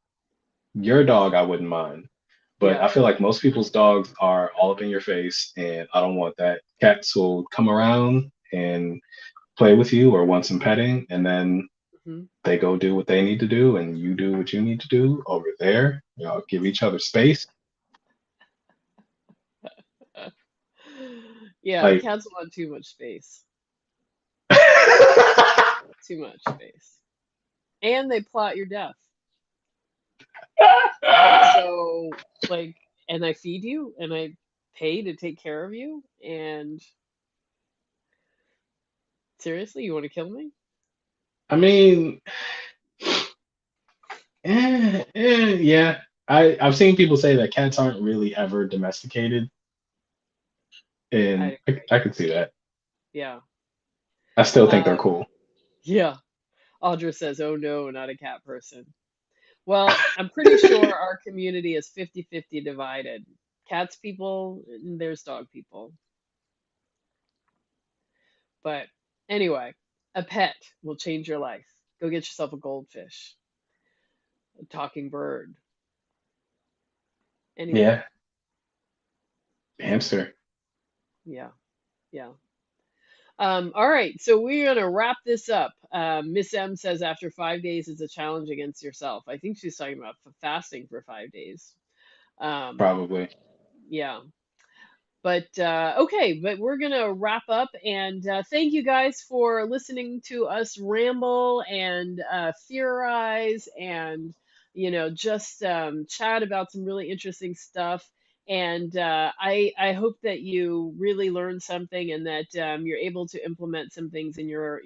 Your dog, I wouldn't mind. But yeah. I feel like most people's dogs are all up in your face, and I don't want that. Cats will come around and play with you or want some petting, and then Hmm. they go do what they need to do, and you do what you need to do over there. Y'all give each other space. Yeah, Like, cats want too much space. Too much space. And they plot your death. So, like, and I feed you and I pay to take care of you. And seriously, you want to kill me? I mean, yeah. I've seen people say that cats aren't really ever domesticated, and I, I could see that. yeah. I still think they're Um, cool. yeah. Audra says, oh no, not a cat person. Well, I'm pretty sure our community is 50-50 divided. Cats people, and there's dog people. But anyway, a pet will change your life. Go get yourself a goldfish, a talking bird, anything. Yeah, hamster. Yeah, yeah. All right, so we're gonna wrap this up. Miss M says after 5 days it's a challenge against yourself. I think she's talking about fasting for 5 days. Um, Probably. yeah. But okay, but we're gonna wrap up, and thank you guys for listening to us ramble and theorize, and just chat about some really interesting stuff. And I hope that you really learned something, and that you're able to implement some things in your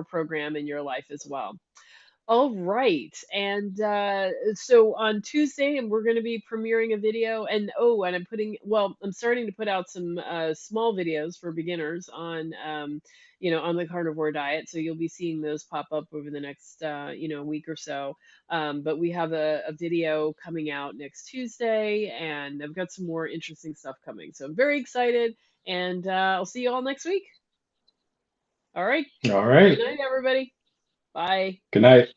program in your life as well. All right. And so on Tuesday, and we're going to be premiering a video. And oh, and I'm starting to put out some small videos for beginners on the carnivore diet. So you'll be seeing those pop up over the next, week or so. But we have a video coming out next Tuesday, and I've got some more interesting stuff coming. So I'm very excited, and I'll see you all next week. All right. All Good right. night, everybody. Bye. Good night.